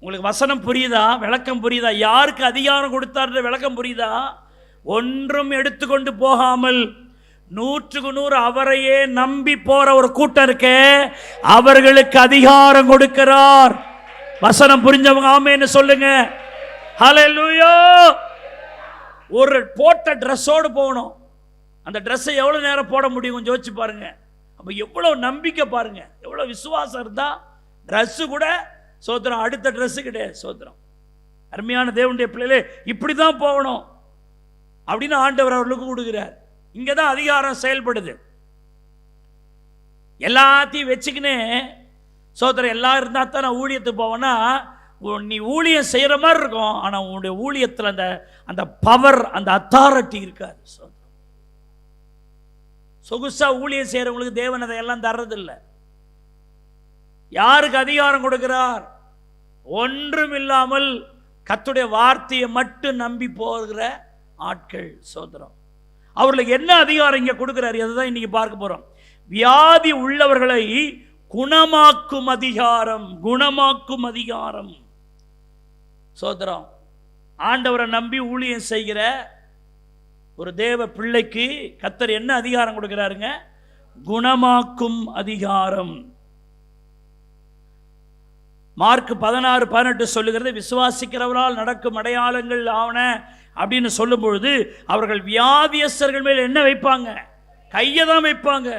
உங்களுக்கு வசனம் புரியுதா, விளக்கம் புரியுதா, யாருக்கு அதிகாரம் கொடுத்தார் விளக்கம் புரியுதா? ஒன்றும் எடுத்துக்கொண்டு போகாமல் 100க்கு 100 அவரையே நம்பி போற ஒரு கூட்டம் இருக்கே, அவர்களுக்கு அதிகாரம் கொடுக்கிறார். வசனம் புரிஞ்சவங்க ஆமென்னு சொல்லுங்க. ஹல்லேலூயா. ஒரு போட்ட ட்ரெஸ்ஸோடு போகணும். அந்த ட்ரெஸ்ஸை எவ்வளோ நேரம் போட முடியும் கொஞ்சம் யோசிச்சு பாருங்க. அப்போ எவ்வளோ நம்பிக்கை பாருங்க, எவ்வளோ விசுவாசம் இருந்தா ட்ரெஸ்ஸு கூட சோத்திரம், அடுத்த ட்ரெஸ்ஸு கிடையாது. சோத்திரம். அருமையான தேவனுடைய பிள்ளைகளே, இப்படி தான் போகணும் அப்படின்னு ஆண்டவர் அவர்களுக்கு கொடுக்கிறார். இங்கே தான் அதிகாரம் செயல்படுது. எல்லாத்தையும் வச்சுக்கினே சோதரன் எல்லாம் இருந்தால் தான் நான் ஊழியத்துக்கு போவேன்னா, நீ ஊழியம் செய்கிற மாதிரி இருக்கும், ஆனால் உன்னுடைய ஊழியத்தில் அந்த பவர், அந்த அத்தாரிட்டி இருக்காது. சொகுசா ஊழியம் செய்கிறவங்களுக்கு தேவன் அதை எல்லாம் தர்றதில்லை. யாருக்கு அதிகாரம் கொடுக்கிறார்? ஒன்றும் இல்லாமல் கர்த்தருடைய வார்த்தையை மட்டும் நம்பி போகிற ஆட்கள். சோதரம். அவர்களுக்கு என்ன அதிகாரம் இங்கே கொடுக்கிறார்? அதுதான் இன்னைக்கு பார்க்க போறோம். வியாதி உள்ளவர்களை குணமாக்கும் அதிகாரம். குணமாக்கும் அதிகாரம். சோதரம். ஆண்டவரை நம்பி ஊழியம் செய்கிற ஒரு தேவ பிள்ளைக்கு கர்த்தர் என்ன அதிகாரம் கொடுக்கிறாருங்க? குணமாக்கும் அதிகாரம். மார்க் 16:18 சொல்லுகிறது, விசுவாசிக்கிறவரால் நடக்கும் அடையாளங்கள் ஆவன அப்படின்னு சொல்லும் பொழுது அவர்கள் வியாதியஸ்தர்கள் மேல் என்ன வைப்பாங்க? கையை தான் வைப்பாங்க,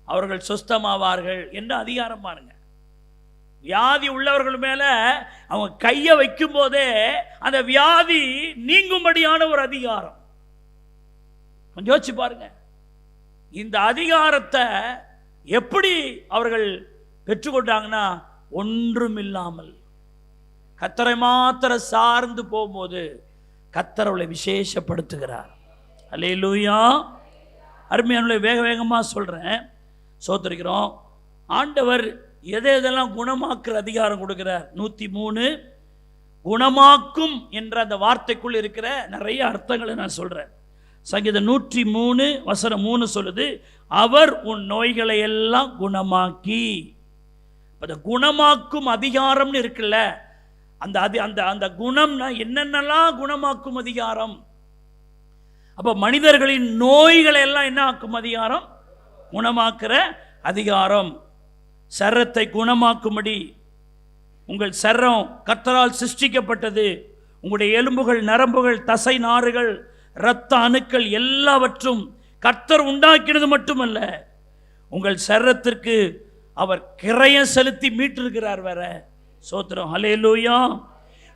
அவர்கள் சுஸ்தமாவார்கள் என்று அதிகாரம் பாருங்க. வியாதி உள்ளவர்கள் மேல அவங்க கையை வைக்கும் போதே அந்த வியாதி நீங்கும்படியான ஒரு அதிகாரம். கொஞ்சம் யோசிச்சு பாருங்க. இந்த அதிகாரத்தை எப்படி அவர்கள் பெற்றுக்கொண்டாங்கன்னா, ஒன்றும் இல்லாமல் கர்த்தரை மாத்திர சார்ந்து போகும்போது கர்த்தர் அவளை விசேஷப்படுத்துகிறார். அல்லேலூயா. அருமையானவர்களே, வேக வேகமாக சொல்கிறேன். சோத்திருக்கிறோம். ஆண்டவர் எதெல்லாம் குணமாக்குற அதிகாரம் கொடுக்கிறார்? 103 குணமாக்கும் என்ற அந்த வார்த்தைக்குள் இருக்கிற நிறைய அர்த்தங்களை நான் சொல்கிறேன். சங்கீதம் 103:3 சொல்லுது, அவர் உன் நோய்களை எல்லாம் குணமாக்கி. அந்த குணமாக்கும் அதிகாரம்னு இருக்குல்ல, அந்த அந்த அந்த குணம்னா என்னென்னலாம் குணமாக்கும் அதிகாரம். அப்போ மனிதர்களின் நோய்களை எல்லாம் என்ன ஆக்கும் அதிகாரம்? குணமாக்குற அதிகாரம். சரத்தை குணமாக்கும்படி, உங்கள் சரம் கர்த்தரால் சிருஷ்டிக்கப்பட்டது. உங்களுடைய எலும்புகள், நரம்புகள், தசை நாறுகள், இரத்த அணுக்கள் எல்லாவற்றும் கர்த்தர் உண்டாக்கினது மட்டுமல்ல, உங்கள் சரத்திற்கு அவர் கிரயம் செலுத்தி மீட்டிருக்கிறார் வேற. சோத்திரம். ஹல்லேலூயா.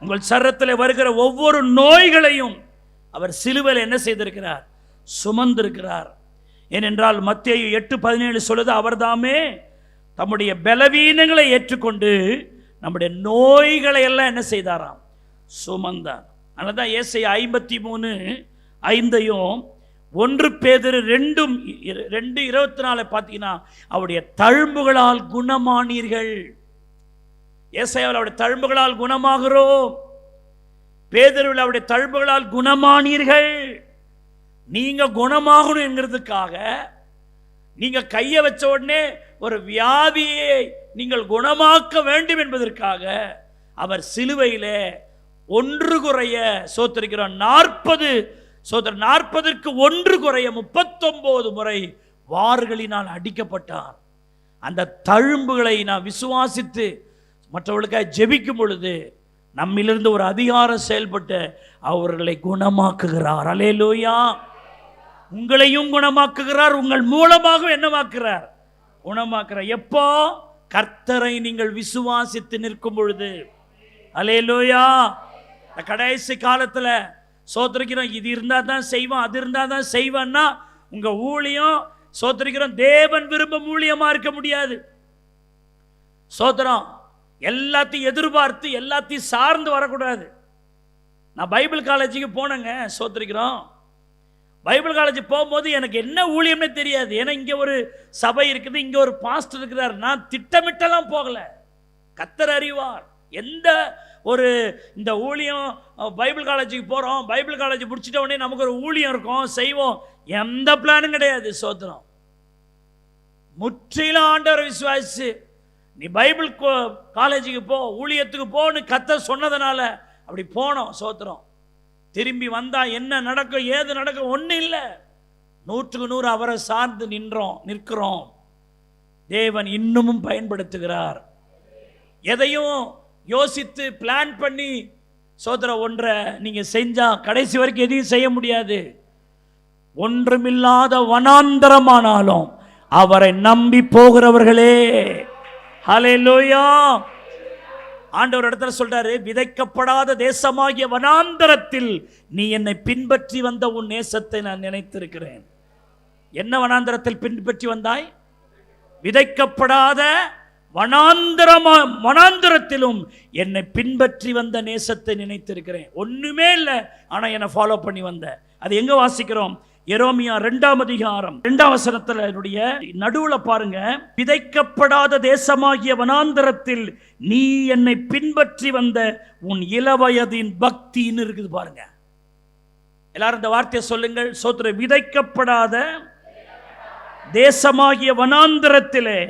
உங்கள் சரத்தில் வருகிற ஒவ்வொரு நோய்களையும் அவர் சிலுவையில் என்ன செய்திருக்கிறார்? சுமந்திருக்கிறார். ஏனென்றால் மத்தேயு 8:17 சொல்லுது, அவர்தாமே தம்முடைய பலவீனங்களை ஏற்றுக்கொண்டு நம்முடைய நோய்களை எல்லாம் என்ன செய்தாராம்? சுமந்தார். அதனால தான் ஏசாயா 53:5 1 பேதுரு 2:24 பார்த்தீங்கன்னா, அவருடைய தழும்புகளால் குணமானீர்கள். ஏசாயாவில் அவருடைய தழும்புகளால் குணமாகிறோம். பேதுருவில் அவருடைய தழும்புகளால் குணமானீர்கள். நீங்க குணமாகணும் என்கிறதுக்காக, நீங்க கையை வச்ச உடனே ஒரு வியாதியை நீங்கள் குணமாக்க வேண்டும் என்பதற்காக அவர் சிலுவையிலே 1 குறைய சோத்திருக்கிறோம் 40க்கு 1 குறைய 39 முறை வார்களினால் அடிக்கப்பட்டார். அந்த தழும்புகளை நான் விசுவாசித்து மற்றவர்களுக்காக ஜெபிக்கும் பொழுது நம்மிலிருந்து ஒரு அதிகாரம் செயல்பட்டு அவர்களை குணமாக்குகிறார். அல்லேலூயா. உங்களையும் குணமாக்குகிறார், உங்கள் மூலமாக என்னமாக்குறார்? குணமாக்குறார். எப்போ? கர்த்தரை நீங்கள் விசுவாசித்து நிற்கும் பொழுது. அல்லேலூயா. கடைசி காலத்தில் சோத்திரிக்கிறோம், இது இருந்தால் தான் செய்வோம், அது இருந்தால் தான் செய்வேன்னா உங்க ஊழியம் சோத்திரிக்கிறோம் தேவன் விரும்பும் ஊழியமா இருக்க முடியாது. சோத்திரம். எல்லாத்தையும் எதிர்பார்த்து எல்லாத்தையும் சார்ந்து வரக்கூடாது. நான் பைபிள் காலேஜுக்கு போனேங்க. சோத்திரிக்கிறோம். பைபிள் காலேஜ் போகும்போது எனக்கு என்ன ஊழியம்னே தெரியாது. ஏன்னா இங்கே ஒரு சபை இருக்குது, இங்கே ஒரு பாஸ்டர் இருக்கிறார். நான் திட்டமிட்டெல்லாம் போகல. கர்த்தர் அறிவார். எந்த ஒரு இந்த ஊழியம் பைபிள் காலேஜுக்கு போகிறோம், பைபிள் காலேஜ் முடிச்சிட்ட உடனே நமக்கு ஒரு ஊழியம் இருக்கும், செய்வோம், எந்த பிளானும் கிடையாது. சோத்திரம். முற்றிலும் ஆண்டவரை விசுவாசிச்சு நீ பைபிள் காலேஜுக்கு போ, ஊழியத்துக்கு போன்னு கர்த்தர் சொன்னதுனால அப்படி போனோம். சோத்திரம். திரும்பி வந்தா என்ன நடக்கும், ஏது நடக்கும் ஒன்றும் இல்லை. 100க்கு 100 அவரை சார்ந்து நிற்கிறோம். தேவன் இன்னமும் பயன்படுத்துகிறார். எதையும் யோசித்து பிளான் பண்ணி ஒன்றை நீங்க செஞ்சா கடைசி வரைக்கும் எதையும் செய்ய முடியாது. ஒன்றுமில்லாத வனாந்தரமானாலும் அவரை நம்பி போகிறவர்களே, ஹல்லேலூயா. ஆண்டவர் இடத்துல சொல்றாரு, விதைக்கப்படாத தேசமாகிய வனாந்தரத்தில் நீ என்னை பின்பற்றி வந்த உன் நேசத்தை நான் நினைத்திருக்கிறேன். என்ன வனாந்தரத்தில் பின்பற்றி வந்தாய்? விதைக்கப்படாத வனாந்தரத்திலும் என்னை பின்பற்றி வந்த நேசத்தை நினைத்திருக்கிறேன். ஒண்ணுமே இல்லை, ஆனா என்னை ஃபாலோ பண்ணி வந்த. அது எங்க வாசிக்கிறோம்? எரேமியா 2ஆம் அதிகாரம் 2ஆம் வசனத்துல நடுவுல பாருங்க, விதைக்கப்படாத தேசமாகிய வனாந்தரத்தில் நீ என்னை பின்பற்றி வந்த உன் இளவயதின் பக்தின்னு இருக்குது பாருங்க. எல்லாரும் இந்த வார்த்தையை சொல்லுங்கள். சோத்திர, விதைக்கப்படாத தேசமாகிய வனாந்தரத்திலே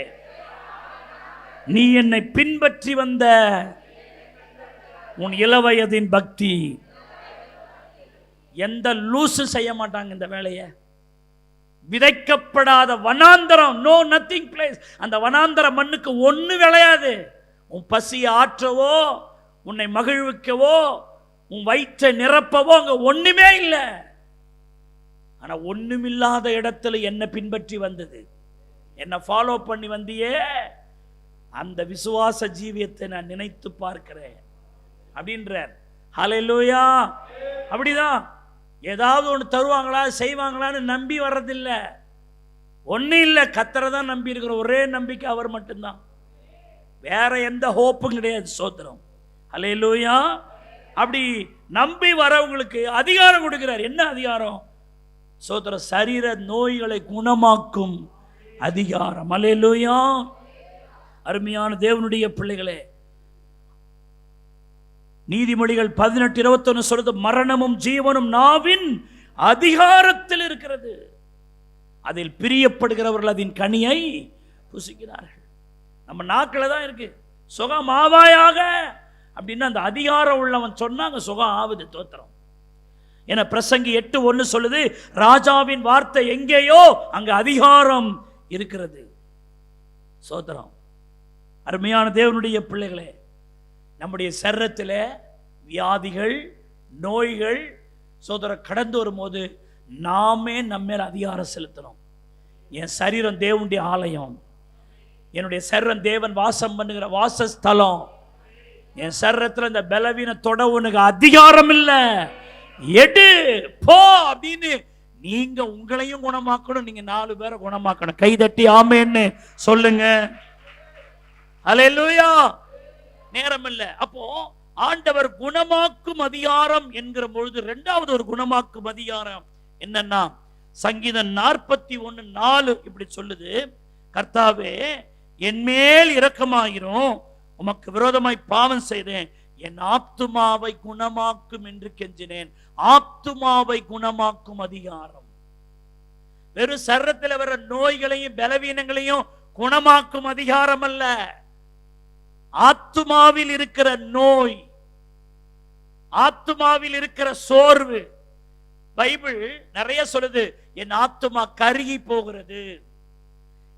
நீ என்னை பின்பற்றி வந்த உன் இளவயதின் பக்தி. எந்த லூசு செய்ய மாட்டாங்க இந்த வேலையை. விதைக்கப்படாத வனாந்தரம், நோ நத்திங் பிளேஸ். அந்த வனாந்தர மண்ணுக்கு ஒண்ணு விளையாது. உன் பசியை ஆற்றவோ, உன்னை மகிழ்விக்கவோ, உன் வயிற்றை நிரப்பவோ அங்க ஒண்ணுமே இல்லை. ஆனா ஒண்ணுமில்லாத இடத்துல என்ன பின்பற்றி வந்தது, என்ன ஃபாலோ பண்ணி வந்தியே, அந்த விசுவாச ஜீவியத்தை நான் நினைத்து பார்க்கிறேன் அப்படின்றார். ஹல்லேலூயா. அப்படிதான். ஏதாவது ஒன்று தருவாங்களா செய்வாங்களான்னு நம்பி வர்றதில்லை. ஒன்றும் இல்லை, கர்த்தரை தான் நம்பி இருக்கிற ஒரே நம்பிக்கை அவர் மட்டும்தான். வேற எந்த ஹோப்பும் கிடையாது. சோத்திரம். ஹல்லேலூயா. அப்படி நம்பி வரவங்களுக்கு அதிகாரம் கொடுக்கிறார். என்ன அதிகாரம்? சோத்திரம், சரீர நோய்களை குணமாக்கும் அதிகாரம். ஹல்லேலூயா. அருமையான தேவனுடைய பிள்ளைகளே, நீதிமொழிகள் 18:21 சொல்றது, மரணமும் ஜீவனும் நாவின் அதிகாரத்தில் இருக்கிறது. அதில் பிரியப்படுகிறவர்கள் அதன் கனியை புசிக்கிறார்கள். நம்ம நாக்கில தான் இருக்கு. சுகம் ஆவாயாக அப்படின்னு அந்த அதிகாரம் உள்ளவன் சொன்னாங்க, சுகம் ஆகுது. தோத்திரம். என பிரசங்கி 8:1 சொல்லுது, ராஜாவின் வார்த்தை எங்கேயோ அங்க அதிகாரம் இருக்கிறது. சோத்திரம். அருமையான தேவனுடைய பிள்ளைகளே, நம்முடைய சரீரத்தில் வியாதிகள், நோய்கள் சோதர கடந்து வரும்போது நாமே நம்ம அதிகாரம் செலுத்தணும். என் சரீரம் தேவனுடைய ஆலயம். என்னுடைய சரீரம் தேவன் வாசம் பண்ணுகிற வாசஸ்தலம். என் சரீரத்தில் இந்த பலவீன தொடவுனுக்கு அதிகாரம் இல்லை. எடு போ அப்படின்னு நீங்க உங்களையும் குணமாக்கணும், நீங்க 4 பேரை குணமாக்கணும். கைதட்டி ஆமேன்னு சொல்லுங்க. ஹல்லேலூயா. நேரம் இல்லை. அப்போ ஆண்டவர் குணமாக்கும் அதிகாரம் என்கிற பொழுது 2வது ஒரு குணமாக்கும் அதிகாரம் என்னன்னா, சங்கீதம் 41:4 இப்படி சொல்லுது, கர்த்தாவே என் மேல் இரக்கமாயிரும், உமக்கு விரோதமாய் பாவம் செய்தேன், என் ஆத்துமாவை குணமாக்கும் என்று கெஞ்சினேன். ஆத்துமாவை குணமாக்கும் அதிகாரம். வெறும் சரீரத்தில் வர நோய்களையும் பலவீனங்களையும் குணமாக்கும் அதிகாரம் அல்ல. ஆத்துமாவில் இருக்கிற நோய், ஆத்துமாவில் இருக்கிற சோர்வு. பைபிள் நிறைய சொல்லுது, என் ஆத்துமா கருகி போகிறது,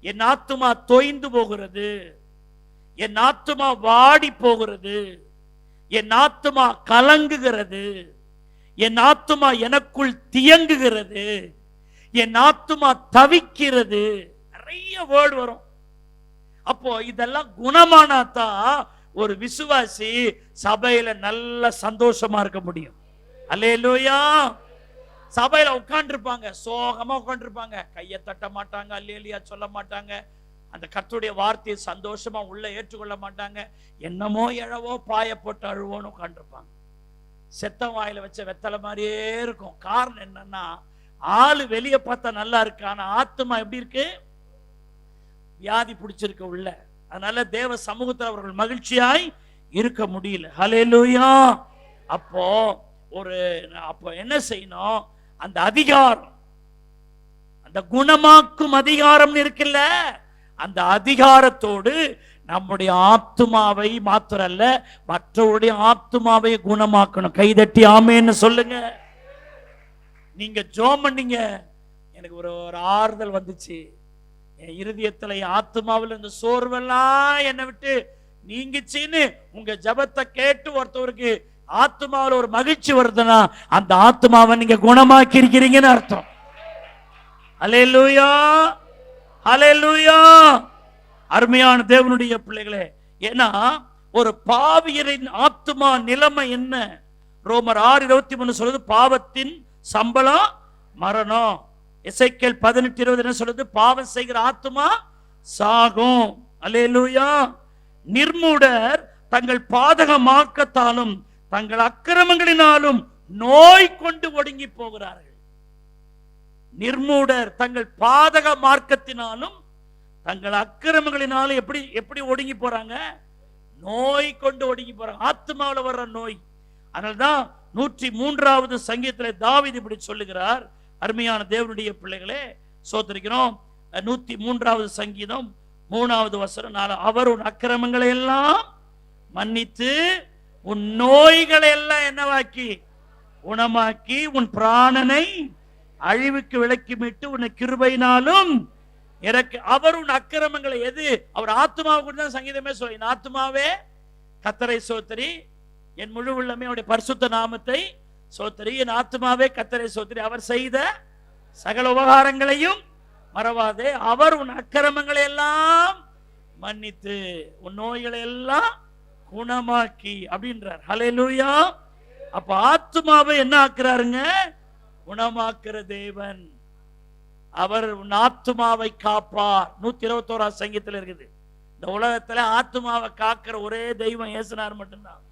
என் ஆத்துமா தொய்ந்து போகிறது, என் ஆத்துமா வாடி போகிறது, என் ஆத்துமா கலங்குகிறது, என் ஆத்துமா எனக்குள் தியங்குகிறது, என் ஆத்துமா தவிக்கிறது. நிறைய வேர்டு வரும். அப்போ இதெல்லாம் குணமானாதான் ஒரு விசுவாசி சபையில நல்ல சந்தோஷமா இருக்க முடியும். அல்லேலூயா. சபையில உட்கார்ந்துருப்பாங்க, சோகமா உட்கார்ந்துருப்பாங்க, கையை தட்ட மாட்டாங்க, அல்லேலூயா சொல்ல மாட்டாங்க, அந்த கர்த்தருடைய வார்த்தையை சந்தோஷமா உள்ள ஏற்றுக்கொள்ள மாட்டாங்க, என்னமோ எழவோ பாய போட்டு அழுவோன்னு உட்கார்ந்துருப்பாங்க. செத்த வாயில வச்ச வெத்தலை மாதிரியே இருக்கும். காரணம் என்னன்னா, ஆளு வெளியே பார்த்தா நல்லா இருக்கு, ஆனா ஆத்துமா எப்படி இருக்கு? வியாதி பிடிச்சிருக்க உள்ள. அதனால தேவ சமூகத்தில் அவர்கள் மகிழ்ச்சியாய் இருக்க முடியல. ஹல்லேலூயா. அப்போ என்ன செய்யணும்? அந்த அதிகாரம், அந்த குணமாக்கும் அதிகாரம் இருக்குல்ல, அந்த அதிகாரத்தோடு நம்முடைய ஆத்துமாவை மாத்திரல்ல மற்றவருடைய ஆத்துமாவை குணமாக்கணும். கைதட்டி ஆமேன்னு சொல்லுங்க. நீங்க ஜெபம் பண்ணீங்க, எனக்கு ஒரு ஆறுதல் வந்துச்சு. என் இருதயத்துல ஆத்மாவில் இந்த சோர்வெல்லாம் என்னை விட்டு நீங்கிச்சின்னு உங்க ஜபத்தை கேட்டு ஒருத்தவருக்கு ஆத்மாவில் ஒரு மகிழ்ச்சி வருதுன்னா அந்த ஆத்மாவை நீங்க குணமாக்கி இருக்கிறீங்கன்னு அர்த்தம். அல்லேலூயா, அல்லேலூயா. அருமையான தேவனுடைய பிள்ளைகளே, ஏன்னா ஒரு பாவியரின் ஆத்மா நிலைமை என்ன? ரோமர் 6:23 சொல்லுது, பாவத்தின் சம்பளம் மரணம். எசேக்கியேல் 18:20 என்ன சொல்லுது? பாவம் செய்கிற ஆத்மா சாகும். அல்லேலூயா. நிர்மூடர் தங்கள் பாதக மார்க்கத்தாலும் தங்கள் அக்கிரமங்களினாலும் நோய் கொண்டு ஒடுங்கி போகிறார்கள். நிர்மூடர் தங்கள் பாதக மார்க்கத்தினாலும் தங்கள் அக்கிரமங்களினாலும் எப்படி ஒடுங்கி போறாங்க? நோய் கொண்டு ஒடுங்கி போறாங்க. ஆத்மாவில் வர்ற நோய். அதனால்தான் 103வது சங்கீதத்தில் தாவீது இப்படி சொல்லுகிறார். அருமையான தேவனுடைய பிள்ளைகளே, சோதரிக்கிறோம். 103வது சங்கீதம் 3வது வசனம், அவர் உன் அக்கிரமங்களை எல்லாம் மன்னித்து உன் நோய்களை எல்லாம் என்னவாக்கி குணமாக்கி உன் பிராணனை அழிவுக்கு விலக்கி மீட்டு உன்னை கிருபையினாலும் இறக்கு. அவர் உன் அக்கிரமங்களை எது? அவர் ஆத்மாவை குறித்து தான் சங்கீதமே சொல்லி, என் ஆத்மாவே கர்த்தரை சோத்தரி, என் முழு உள்ளமே அவருடைய பரிசுத்த நாமத்தை சோத்தரி, என் ஆத்மாவே கர்த்தரை சோத்தரி, அவர் செய்த சகல உபகாரங்களையும் மறவாதே, அவர் உன் அக்கிரமங்களை எல்லாம் மன்னித்து உன் நோய்களை எல்லாம் குணமாக்கி அப்படின்றார். ஹல்லேலூயா. அப்ப ஆத்மாவை என்ன ஆக்குறாருங்க? குணமாக்குற தேவன். அவர் உன் ஆத்மாவை காப்பார். 121வது சங்கீதத்தில் இருக்குது. இந்த உலகத்துல ஆத்மாவை காக்கிற ஒரே தெய்வம் இயேசுனார் மட்டும்தான்.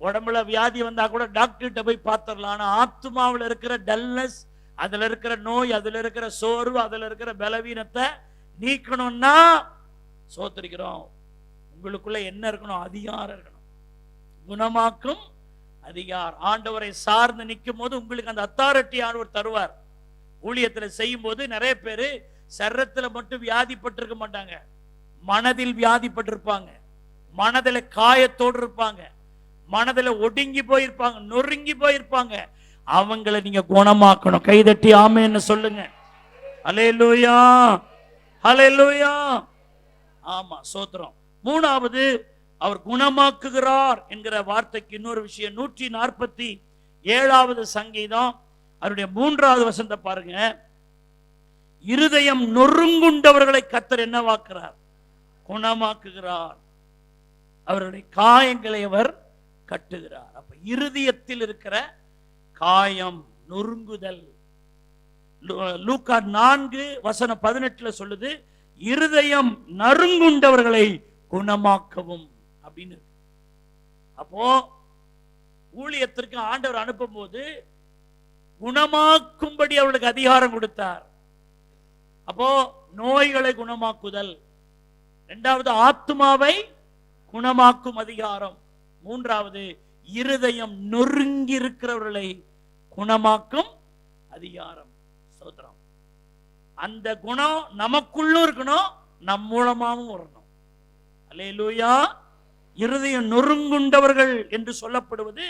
உடம்புல வியாதி வந்தா கூட டாக்டர்கிட்ட போய் பார்த்துடலாம். ஆனா ஆத்மாவில் இருக்கிற டல்னஸ், அதுல இருக்கிற நோய், அதுல இருக்கிற சோர்வு, அதுல இருக்கிற பலவீனத்தை நீக்கணும்னா சோத்திரிக்கிறோம். உங்களுக்குள்ள என்ன இருக்கணும்? அதிகாரம் இருக்கணும். குணமாக்கும் அதிகாரம். ஆண்டவரை சார்ந்து நிற்கும் போது உங்களுக்கு அந்த அத்தாரிட்டி ஆண்டவர் தருவார். ஊழியத்தில் செய்யும் போது நிறைய பேர் சரீரத்தில் மட்டும் வியாதிப்பட்டிருக்க மாட்டாங்க, மனதில் வியாதிப்பட்டிருப்பாங்க, மனதில் காயத்தோடு இருப்பாங்க, மனதில் ஒடுங்கி போயிருப்பாங்க, நொறுங்கி போயிருப்பாங்க. அவங்களை நீங்க குணமாக்கணும். கைதட்டி ஆமென்னு சொல்லுங்க. ஹல்லேலூயா, ஹல்லேலூயா. ஆமா, சோத்திரம். மூணாவது, அவர் குணமாக்குகிறார் என்கிற வார்த்தைக்கு இன்னொரு விஷயம். 147வது சங்கீதம் அவருடைய 3வது வசனத்தை பாருங்க. இருதயம் நொறுங்குண்டவர்களை கர்த்தர் என்னவாக்குறார்? குணமாக்குகிறார். அவருடைய காயங்களை அவர் கட்டுகிறார். அப்ப இருதயத்தில் இருக்கிற காயம், நொறுங்குதல். லூக்கா 4:18 சொல்லுது, இருதயம் நறுங்குண்டவர்களை குணமாக்கவும் அப்படின்னு. அப்போ ஊழியத்திற்கு ஆண்டவர் அனுப்பும் போது குணமாக்கும்படி அவர்களுக்கு அதிகாரம் கொடுத்தார். அப்போ நோய்களை குணமாக்குதல், இரண்டாவது ஆத்மாவை குணமாக்கும் அதிகாரம், மூன்றாவது இருதயம் நொறுங்கி இருக்கிறவர்களை குணமாக்கும் அதிகாரம். சோதரம். அந்த குணம் நமக்குள்ளும் இருக்கணும், நம் மூலமாகவும் வரணும். அல்லேலூயா. இருதயம் நொறுங்குண்டவர்கள் என்று சொல்லப்படுவது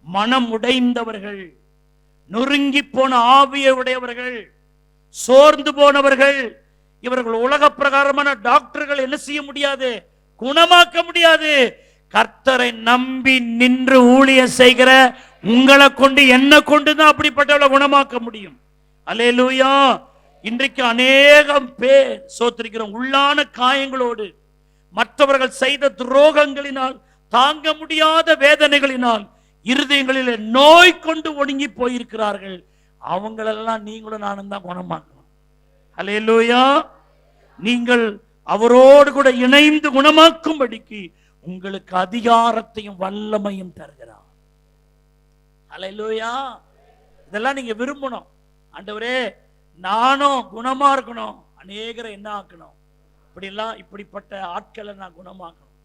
மனம் உடைந்தவர்கள், நொறுங்கி போன ஆவியை உடையவர்கள், சோர்ந்து போனவர்கள். இவர்கள் உலக பிரகாரமான டாக்டர்கள் என்ன செய்ய முடியாது? குணமாக்க முடியாது. கர்த்தரை நம்பி நின்று ஊழியம் செய்கிற உங்களை கொண்டு, என்ன கொண்டு தான் அப்படிப்பட்டவளை குணமாக்க முடியும். அல்லேலூயா. இன்றைக்கு அநேகம் பேர் சோத்திரிக்கிறோம் உள்ளான காயங்களோடு, மற்றவர்கள் செய்த துரோகங்களினால், தாங்க முடியாத வேதனைகளினால் இருதயங்களில் நோய் கொண்டு ஒடுங்கி போயிருக்கிறார்கள். அவங்களெல்லாம் நீங்களும் நானும் தான் குணமாக்கணும். அல்லேலூயா. நீங்கள் அவரோடு கூட இணைந்து குணமாக்கும்படிக்கு உங்களுக்கு அதிகாரத்தையும் வல்லமையும் தருகிறார். அல்லேலூயா. இதெல்லாம் நீங்க விரும்பணும். ஆண்டவரே, நானும் குணமா இருக்கணும், அநேகரை என்ன ஆக்கணும், இப்படிப்பட்ட ஆட்களை நான் குணமாக்கணும்.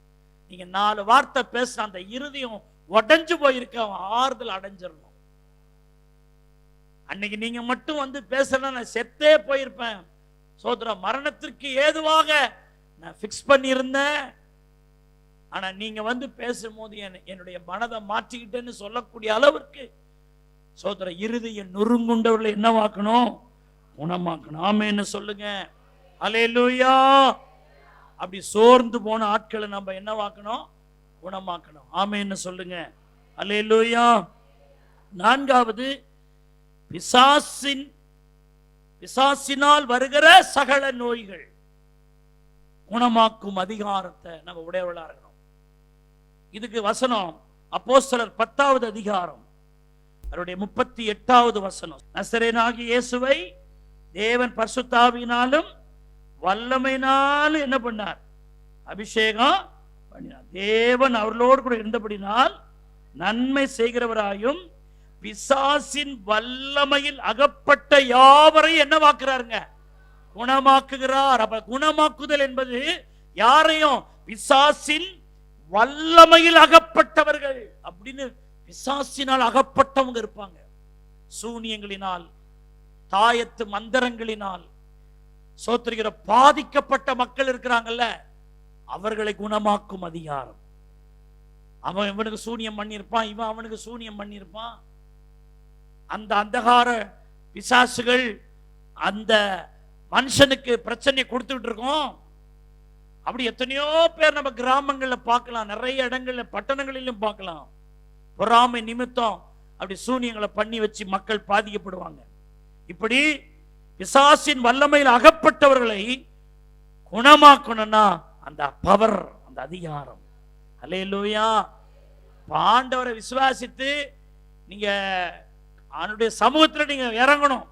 நீங்க 4 வார்த்தை பேச அந்த இருதயம் உடைஞ்சு போயிருக்க ஆறுதல் அடைஞ்சிடணும். அன்னைக்கு நீங்க மட்டும் வந்து பேசல, நான் செத்தே போயிருப்பேன். சோதர மரணத்திற்கு ஏதுவாக நான் பிக்ஸ் பண்ணி இருந்தேன். ஆனா நீங்க வந்து பேசும்போது என்னுடைய மனதை மாற்றிக்கிட்டேன்னு சொல்லக்கூடிய அளவிற்கு சோதர இருதயம் நொறுங்குண்டவர்களை என்னவாக்கணும்? குணமாக்கணும். ஆமென்னு சொல்லுங்க. அல்லேலூயா. அப்படி சோர்ந்து போன ஆட்களை நம்ம என்னவாக்கணும்? குணமாக்கணும். ஆமென்னு சொல்லுங்க. அல்லேலூயா. நான்காவது, பிசாசினால் வருகிற சகல நோய்கள் குணமாக்கும் அதிகாரத்தை நம்ம உடையவளா இருக்கணும். இதுக்கு வசனம் அப்போஸ்தலர் 10வது அதிகாரம் அவருடைய 38வது வசனம். நசரேயனாகிய இயேசுவை தேவன் பரிசுத்த ஆவியினாலும் வல்லமையினாலும் என்ன பண்ணார்? அபிஷேகம் பண்ணினார். தேவன் அவர்களோடு கூட இருந்தபடினால் நன்மை செய்கிறவராயும் பிசாசின் வல்லமையில் அகப்பட்ட யாவரையும் என்னவாக்குறாருங்க? குணமாக்குகிறார். அப்ப குணமாக்குதல் என்பது யாரையும்? பிசாசின் வல்லமையில் அகப்பட்டவர்கள். அப்படின்னு பிசாசினால் அகப்பட்டவங்க இருப்பாங்க. சூனியங்களினால், தாயத்து மந்திரங்களினால் சோத்திரிக்கிற பாதிக்கப்பட்ட மக்கள் இருக்கிறாங்கல்ல, அவர்களை குணமாக்கும் அதிகாரம். அவன் இவனுக்கு சூனியம் பண்ணியிருப்பான், இவன் அவனுக்கு சூனியம் பண்ணியிருப்பான். அந்த அந்தகார பிசாசுகள் அந்த மனுஷனுக்கு பிரச்சனை கொடுத்துட்டு இருக்கோம். அப்படி எத்தனையோ பேர் நம்ம கிராமங்கள்ல பார்க்கலாம், நிறைய இடங்கள்ல பட்டணங்களிலும் பார்க்கலாம். பொறாமை நிமித்தம் அப்படி சூனியங்களை பண்ணி வச்சு மக்கள் பாதிக்கப்படுவாங்க. இப்படி பிசாசின் வல்லமையில் அகப்பட்டவர்களை குணமாக்கணும்னா அந்த பவர், அந்த அதிகாரம். அல்லேலூயா. ஆண்டவரை விசுவாசித்து நீங்க அவனுடைய சமூகத்துல நீங்க இறங்கணும்.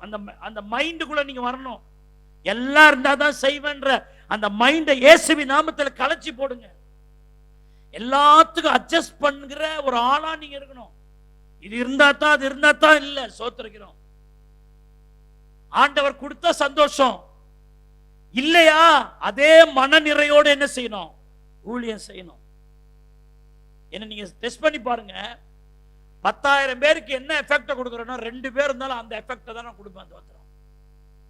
அந்த மைண்டுக்குள்ள நீங்க வரணும். எல்லாம் இருந்தா தான் செய்வேன்ற அந்த மைண்டை இயேசுவின் நாமத்தில் கலைச்சி போடுங்க. எல்லாத்துக்கும் அட்ஜஸ்ட் பண்ணுகிற ஒரு ஆளா நீங்க இருக்கணும். இது இருந்தா தான், அது இருந்தா தான் இல்ல. சோத்திருக்கிறோம். ஆண்டவர் கொடுத்த சந்தோஷம் இல்லையா, அதே மன நிறையோடு என்ன செய்யணும்? ஊழியம் செய்யணும். என்ன நீங்க டெஸ்ட் பண்ணி பாருங்க. 10,000 பேருக்கு என்ன எஃபெக்ட் கொடுக்குறோம்னா 2 பேர் இருந்தாலும் அந்த எஃபெக்ட் தான் நான் கொடுப்பேன். தோத்திரம்.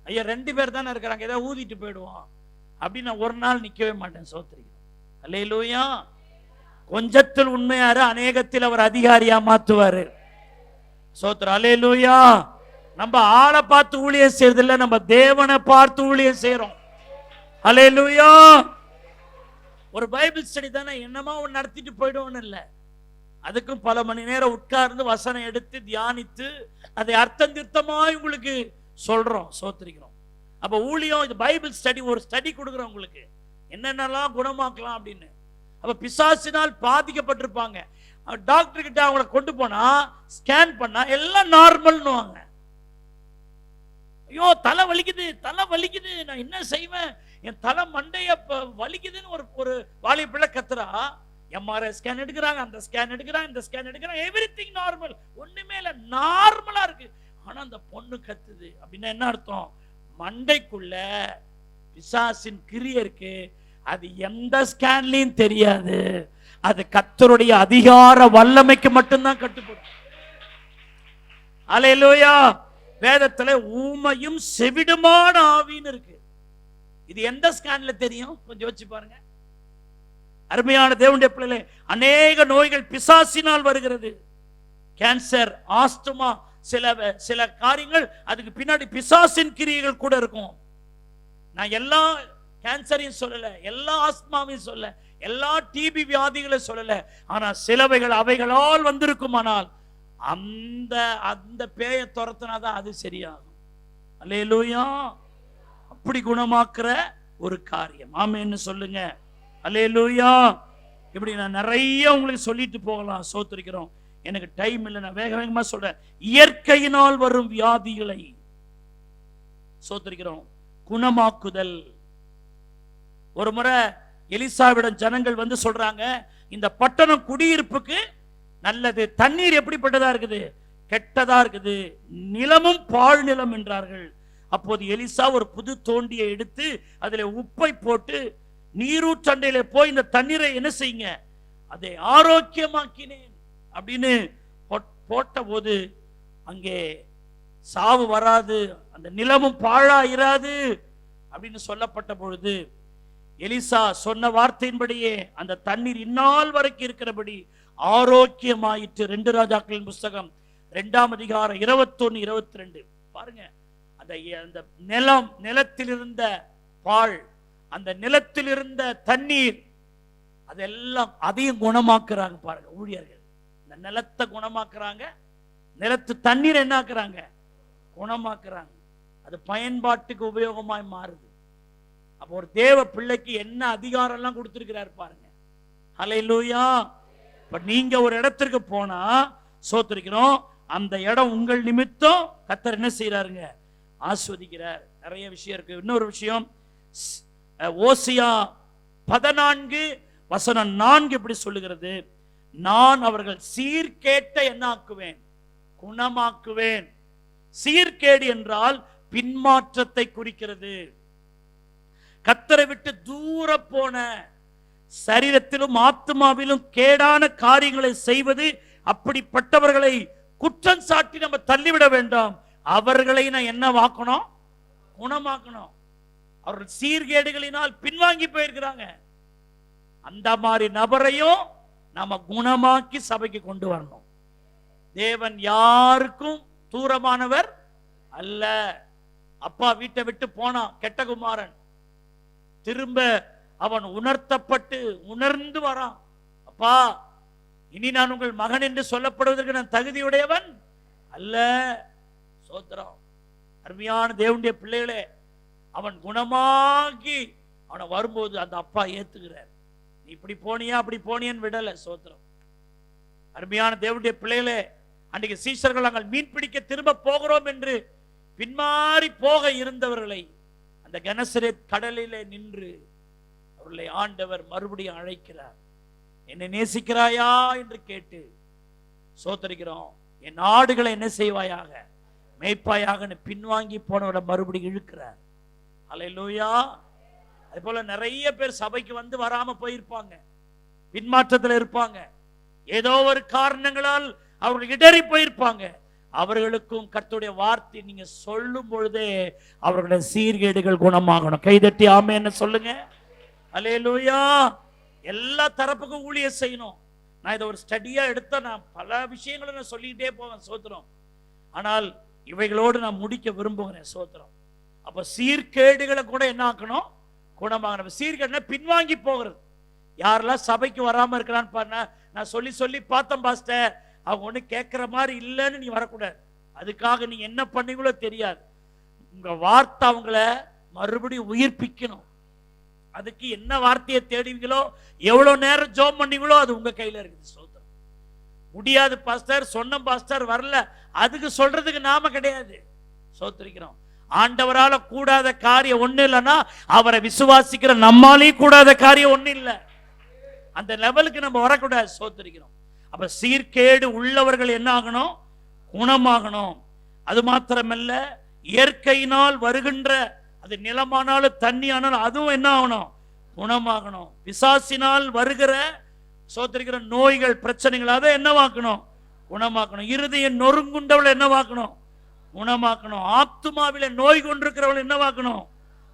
ஐயா 2 பேர் தானே இருக்கிறாங்க, ஏதாவது ஊதிட்டு போயிடுவோம் அப்படின்னு நான் ஒரு நாள் நிக்கவே மாட்டேன். சோத்திரிக்கிறோம். அல்லேலூயா. கொஞ்சத்தில் உண்மையாரு, அநேகத்தில் அவர் அதிகாரியா மாத்துவாரு. சோத்திரம். அல்லேலூயா. நம்ம ஆளை பார்த்து ஊழியம் செய்யறதில்ல, நம்ம தேவனை பார்த்து ஊழியம் செய்யறோம். அல்லேலூயா. ஒரு பைபிள் ஸ்டடி தானே, என்னமா ஒன்று நடத்திட்டு போயிடுவோன்னு இல்லை. அதுக்கும் பல மணி நேரம் உட்கார்ந்து வசனம் எடுத்து தியானித்து அதை அர்த்தம் திருத்தமாய் உங்களுக்கு சொல்றோம். சோத்திரிக்கிறோம். அப்ப ஊழியம் இது பைபிள் ஸ்டடி, ஒரு ஸ்டடி கொடுக்குறோம் உங்களுக்கு என்னென்னலாம் குணமாக்கலாம் அப்படின்னு. அப்ப பிசாசினால் பாதிக்கப்பட்டிருப்பாங்க. டாக்டர் கிட்ட அவங்கள கொண்டு போனா ஸ்கேன் பண்ணா எல்லாம் நார்மல்னுவாங்க. ஐயோ தலை வலிக்குது, தலை வலிக்குது, நான் என்ன செய்வேன், என் தலை மண்டைய வலிக்குதுன்னு ஒரு வாலிப பிள்ளை கத்துறா. எம்ஆர்ஐ ஸ்கேன் எடுக்கிறாங்க, அந்த ஸ்கேன் எடுக்கிறாங்க, இந்த ஸ்கேன் எடுக்கிறாங்க, எவ்ரிதிங் நார்மல், ஒண்ணுமே இல்ல, நார்மலா இருக்கு. ஆனா அந்த பொண்ணு கத்துது அப்படின்னா என்ன அர்த்தம்? மண்டைக்குள்ள பிசாசின் கிரியை இருக்கு. அது எந்த ஸ்கேன்லயும் தெரியாது. அது கர்த்தருடைய அதிகார வல்லமைக்கு மட்டும்தான் கட்டுப்படும். அல்லேலூயா. வேதத்துல ஊமையும் செவிடுமான ஆவின்னு இருக்கு. இது எந்த ஸ்கேன்ல தெரியும்? கொஞ்சம் யோசிச்சு பாருங்க. அருமையான தேவனுடைய பிள்ளைகளே, அநேக நோய்கள் பிசாசினால் வருகிறது. கேன்சர், ஆஸ்துமா, சில காரியங்கள் அதுக்கு பின்னாடி பிசாசின் கிரியைகள் கூட இருக்கும். நான் எல்லா கேன்சரையும் சொல்லல, எல்லா ஆஸ்துமாவையும் சொல்லல, எல்லா டிபி வியாதிகளையும் சொல்லல. ஆனா சிலவைகள் அவைகளால் வந்திருக்குமானால் அந்த பேயை துரத்தினாதான் அது சரியாகும். அல்லேலூயா. அப்படி குணமாக்குற ஒரு காரியம். ஆமென்னு சொல்லுங்க. அல்லேலூயா. இப்படி நான் நிறைய உங்களுக்கு சொல்லிட்டு போகலாம். சோத்திரிக்கிறோம். எனக்கு டைம் இல்லை, நான் வேக வேகமா சொல்றேன். இயற்கையினால் வரும் வியாதிகளை சோத்திரிக்கிறோம் குணமாக்குதல். ஒரு முறை எலிசாவிடம் ஜனங்கள் வந்து சொல்றாங்க, இந்த பட்டணம் குடியிருப்புக்கு நல்லது, தண்ணீர் எப்படிப்பட்டதா இருக்குது? கெட்டதா இருக்குது, நிலமும் பாழ் நிலம் என்றார்கள். அப்போது எலிசா ஒரு புது தோண்டியை எடுத்து அதில் உப்பை போட்டு நீரூற்றண்டையில போய் இந்த தண்ணீரை என்ன செய்யுங்க, அதை ஆரோக்கியமாக்கினேன் அப்படின்னு போட்ட போது அங்கே சாவு வராது, அந்த நிலமும் பாழாயிராது அப்படின்னு சொல்லப்பட்ட பொழுது எலிசா சொன்ன வார்த்தையின்படியே அந்த தண்ணீர் இந்நாள் வரைக்கும் இருக்கிறபடி ஆரோக்கியமாயிற்று. 2 ராஜாக்களின் புஸ்தகம் 2ஆம் அதிகாரம் 21, 22 பாருங்க. அந்த நிலத்தில் இருந்த பால், அந்த நிலத்தில் இருந்த தண்ணீர், அதெல்லாம் அதையும் குணமாக்குறாங்க பாருங்க ஊழியர்கள். இந்த நிலத்தை குணமாக்குறாங்க, நிலத்து தண்ணீர் என்ன ஆக்குறாங்க, குணமாக்குறாங்க. அது பயன்பாட்டுக்கு உபயோகமாய் மாறுது. அப்போ ஒரு தேவ பிள்ளைக்கு என்ன அதிகாரம் எல்லாம் கொடுத்திருக்கிறார் பாருங்க. ஹல்லேலூயா. இப்ப நீங்க ஒரு இடத்திற்கு போனா சோத்திரிக்கிறோம், அந்த இடம் உங்கள் நிமித்தம் கர்த்தர் என்ன செய்யறாருங்க, ஆஸ்வதிக்கிறார். நிறைய விஷயம் இருக்கு. இன்னொரு விஷயம், ஓசியா 14:4 இப்படி சொல்லுகிறது, நான் அவர்கள் சீர்கேட்ட என்ன ஆக்குவேன், குணமாக்குவேன். சீர்கேடு என்றால் பின்மாற்றத்தை குறிக்கிறது. கர்த்தரை விட்டு தூர போன, சரீரத்திலும் ஆத்மாவிலும் கேடான காரியங்களை செய்வது, அப்படிப்பட்டவர்களை குற்றம் சாட்டி நம்ம தள்ளிவிட வேண்டாம். அவர்களை நான் என்ன வாக்கணும், குணமாக்கணும். அவர்கள் சீர்கேடுகளினால் பின்வாங்கி போயிருக்கிறாங்க. அந்த மாதிரி நபரையும் நாம குணமாக்கி சபைக்கு கொண்டு வரணும். தேவன் யாருக்கும் தூரமானவர் அல்ல. அப்பா வீட்டை விட்டு போனான் கெட்ட குமாரன், திரும்ப அவன் உணர்த்தப்பட்டு உணர்ந்து வரான். அப்பா, இனி நான் உங்கள் மகன் என்று சொல்லப்படுவதற்கு நான் தகுதியுடையவன் அல்ல. சோத்திரம். அருமையான தேவனுடைய பிள்ளைகளே, அவன் குணமாகி அவனை வரும்போது அந்த அப்பா ஏத்துக்கிறார். நீ இப்படி போனியா அப்படி போனியன்னு விடல. சோத்திரம். அருமையான தேவனுடைய பிள்ளைகளே, அன்றைக்கு சீஷர்கள் நாங்கள் மீன் பிடிக்க திரும்ப போகிறோம் என்று பின்மாறி போக இருந்தவர்களை அந்த கெனசரேத் கடலிலே நின்று அவர்களை ஆண்டவர் மறுபடியும் அழைக்கிறார். என்னை நேசிக்கிறாயா என்று கேட்டு, சோத்தரிக்கிறோம், என் ஆடுகளை என்ன செய்வாயாக, மேய்ப்பாயாக பின்வாங்கி போனவரை மறுபடியும் இழுக்கிறார். அல்லேலூயா. அதே போல நிறைய பேர் சபைக்கு வந்து வராம போயிருப்பாங்க, பின்மாற்றத்தில் இருப்பாங்க, ஏதோ ஒரு காரணங்களால் அவர்கள் இடறி போயிருப்பாங்க. அவர்களுக்கும் கர்த்தருடைய வார்த்தை நீங்க சொல்லும் பொழுதே அவர்களுடைய சீர்கேடுகள் குணமாகணும். கைதட்டி ஆமென் சொல்லுங்க. அல்லேலூயா. எல்லா தரப்புக்கும் ஊழியம் செய்யணும். நான் இதை ஒரு ஸ்டடியா எடுத்த, நான் பல விஷயங்களை நான் சொல்லிக்கிட்டே போவேன். சோத்திரம். ஆனால் இவைகளோடு நான் முடிக்க விரும்புகிறேன். சோத்திரம். அப்ப சீர்கேடுகளை கூட என்ன ஆக்கணும், குணமாகணும். சீர்கேடுனா பின்வாங்கி போகிறது. யாரெல்லாம் சபைக்கு வராம இருக்கிறான்னு பாருங்க. நான் சொல்லி சொல்லி பார்த்தேன் பாஸ்டர், அவங்க ஒண்ணு கேட்கிற மாதிரி இல்லைன்னு நீ வரக்கூடாது. அதுக்காக நீங்க என்ன பண்ணீங்களோ தெரியாது. உங்க வார்த்தை அவங்கள மறுபடியும் உயிர்ப்பிக்கணும். அதுக்கு என்ன வார்த்தையை தேடுவீங்களோ, எவ்வளவு நேரம் ஜெபம் பண்ணீங்களோ அது உங்க கையில இருக்குது. சோத்திரம். முடியாது பாஸ்டர், சொன்ன பாஸ்டர் வரல, அதுக்கு சொல்றதுக்கு நாம கிடையாது. சோத்திரிக்கிறோம். ஆண்டவரால கூடாத காரியம் ஒண்ணு இல்லைன்னா அவரை விசுவாசிக்கிற நம்மாலேயும் கூடாத காரியம் ஒண்ணு இல்லை. அந்த லெவலுக்கு நம்ம வரக்கூடாது. சோத்திரிக்கிறோம். அப்ப சீர்கேடு உள்ளவர்கள் என்ன ஆகணும், குணமாகணும். அது மாத்திரமல்ல, இயற்கையினால் வருகின்ற, அது நிலமானாலும் தண்ணி ஆனாலும் அதுவும் என்ன ஆகணும், குணமாகணும். பிசாசினால் வருகிற சோத்திரிக்கிற நோய்கள், பிரச்சனைகள், அதை என்னவாக்கணும், குணமாக்கணும். இருதய நொறுங்குண்டவளை என்னவாக்கணும், குணமாக்கணும். ஆத்துமாவில நோய் கொண்டிருக்கிறவள் என்னவாக்கணும்,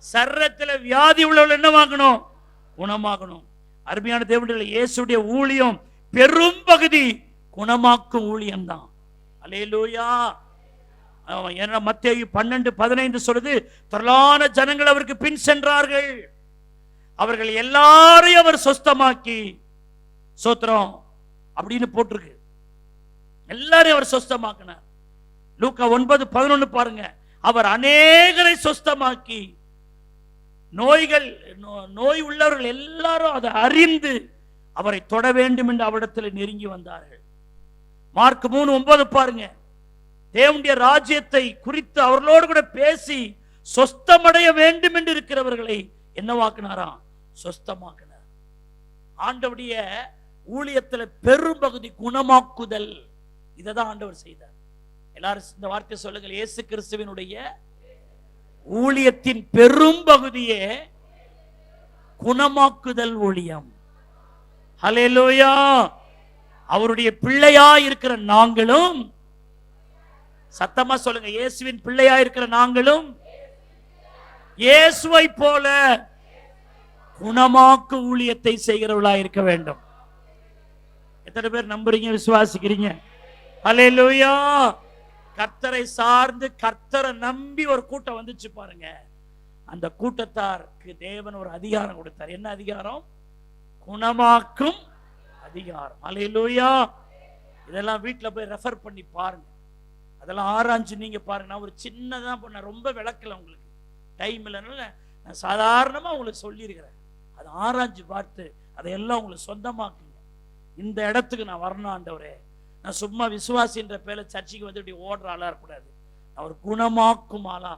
சரீரத்தில் வியாதி உள்ளவள் என்னவாக்கணும், குணமாக்கணும். அருமையான தேவனுடைய இயேசுடைய ஊழியம் பெரும் பகுதி குணமாக்கும் ஊழியம் தான். அல்லேலூயா. மத்தேயு 12:15 சொல்லுது, திரளான ஜனங்கள் அவருக்கு பின் சென்றார்கள், அவர்கள் எல்லாரையும் அவர் சொஸ்தமாக்கி, சோத்திரம் அப்படின்னு போட்டிருக்கு, எல்லாரையும் அவர் சொஸ்தமாக்கினார். லூக்கா 9:11 பாருங்க, அவர் அநேகரை சொஸ்தமாக்கி, நோய் உள்ளவர்கள் எல்லாரும் அதை அறிந்து அவரை தொட வேண்டும் என்று அவரிடத்தில் நெருங்கி வந்தார்கள். மார்க் 3:9 பாருங்க, தேவனுடைய ராஜ்யத்தை குறித்து அவர்களோடு கூட பேசி சொஸ்தமடைய வேண்டும் என்று இருக்கிறவர்களை என்னவாக்கினாராம், சொஸ்தமாக்கினார். ஆண்டவருடைய ஊழியத்தில் பெரும் பகுதி குணமாக்குதல். இதைதான் ஆண்டவர் செய்தார். எல்லாரும் இந்த வார்த்தை சொல்லுங்கள். இயேசு கிறிஸ்துவினுடைய ஊழியத்தின் பெரும் பகுதியே குணமாக்குதல் ஊழியம். ஹல்லேலூயா. அவருடைய பிள்ளையா இருக்கிற நாங்களும், சத்தமா சொல்லுங்க, இயேசுவின் பிள்ளையா இருக்கிற நாங்களும் இயேசுவை போல குணமாக்கு ஊழியத்தை செய்கிறவர்களா இருக்க வேண்டும். எத்தனை பேர் நம்புறீங்க, விசுவாசிக்கிறீங்க? ஹல்லேலூயா. கர்த்தரை சார்ந்து கர்த்தரை நம்பி ஒரு கூட்டம் வந்துச்சு பாருங்க. அந்த கூட்டத்தாருக்கு தேவன் ஒரு அதிகாரம் கொடுத்தார். என்ன அதிகாரம்? குணமாக்கும் அதிகாரம். அல்லேலூயா. இதெல்லாம் வீட்டில் போய் ரெஃபர் பண்ணி பாருங்க, அதெல்லாம் ஆராய்ஞ்சு நீங்க பாருங்க. நான் ஒரு சின்னதான் பண்ண, ரொம்ப விளக்கல, உங்களுக்கு டைம் இல்லைனால நான் சாதாரணமா உங்களுக்கு சொல்லியிருக்கிறேன். அதை ஆராய்ஞ்சு பார்த்து அதையெல்லாம் உங்களுக்கு சொந்தமாக்குங்க. இந்த இடத்துக்கு நான் வரணும் ஆண்டவரே, நான் சும்மா விசுவாசின்ற பேர்ல சர்ச்சைக்கு வந்து இப்படி ஓடுற ஆளா இருக்கக்கூடாது. நான் ஒரு குணமாக்கும் ஆளா,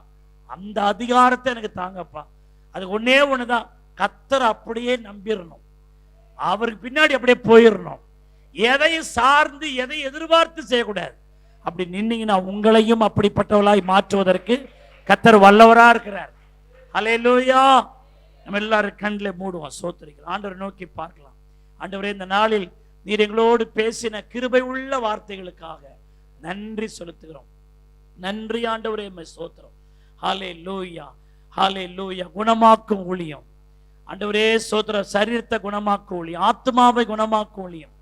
அந்த அதிகாரத்தை எனக்கு தாங்கப்பா. அது ஒன்னே ஒண்ணுதான், கர்த்தரை அப்படியே நம்பிடணும், அவருக்கு பின்னாடி அப்படியே போயிடணும், எதையும் சார்ந்து எதையும் எதிர்பார்த்து செய்யக்கூடாது. அப்படி நின்னீங்கன்னா உங்களையும் அப்படிப்பட்டவளாய் மாற்றுவதற்கு கர்த்தர் வல்லவரா இருக்கிறார். அல்லேலூயா. நம்ம எல்லாரும் கண்ணில் மூடுவோம், சோத்திரிக்கிறோம், ஆண்டவரை நோக்கி பார்க்கலாம். ஆண்டவரே, இந்த நாளில் நீர் எங்களோடு பேசின கிருபை உள்ள வார்த்தைகளுக்காக நன்றி செலுத்துகிறோம். நன்றி ஆண்டவரே, ஸ்தோத்திரம். ஹல்லேலூயா, ஹல்லேலூயா. குணமாக்கும் ஊழியம் ஆண்டவரே, ஸ்தோத்திரம். சரீரத்தை குணமாக்கும் ஊழியம், ஆத்மாவை குணமாக்கும் ஊழியம்,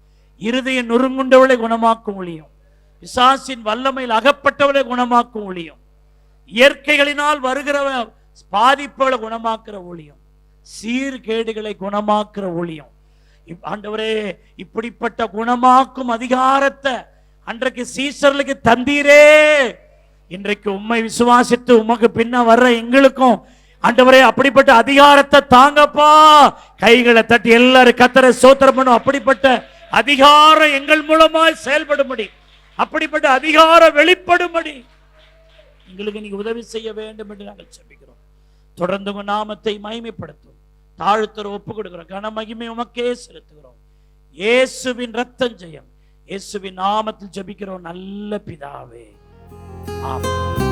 இருதய நொறுங்குண்டவளை குணமாக்கும் ஊழியம், பிசாசின் வல்லமையில் அகப்பட்டவளை குணமாக்கும் ஊழியம், இயற்கைகளினால் வருகிற பாதிப்புகளை குணமாக்குற ஊழியம், சீர்கேடுகளை குணமாக்குற ஊழியம். ஆண்டவரே, இப்படிப்பட்ட குணமாக்கும் அதிகாரத்தை அன்றைக்கு சீசர்களுக்கு தந்தீரே, இன்றைக்கு உம்மை விசுவாசித்து உமக்கு பின்ன வர்ற எங்களுக்கும் ஆண்டவரே அப்படிப்பட்ட அதிகாரத்தை தாங்கப்பா. கைகளை தட்டி எல்லாரும் கர்த்தரை ஸ்தோத்திரம் பண்ணும். அப்படிப்பட்ட அதிகாரம் எங்கள் மூலமாய் செயல்படும்படி, அப்படிப்பட்ட அதிகாரம் வெளிப்படும்படி எங்களுக்கு நீங்க உதவி செய்ய வேண்டும் என்று நாங்கள் ஜெபிக்கிறோம். தொடர்ந்து உங்க நாமத்தை மகிமைப்படுத்தும், தாழ்த்துற ஒப்பு கொடுக்கிறோம், கன மகிமை உமக்கே செலுத்துகிறோம். இயேசுவின் ரத்தம் ஜெயம், இயேசுவின் நாமத்தில் ஜெபிக்கிறோம் நல்ல பிதாவே, ஆமென்.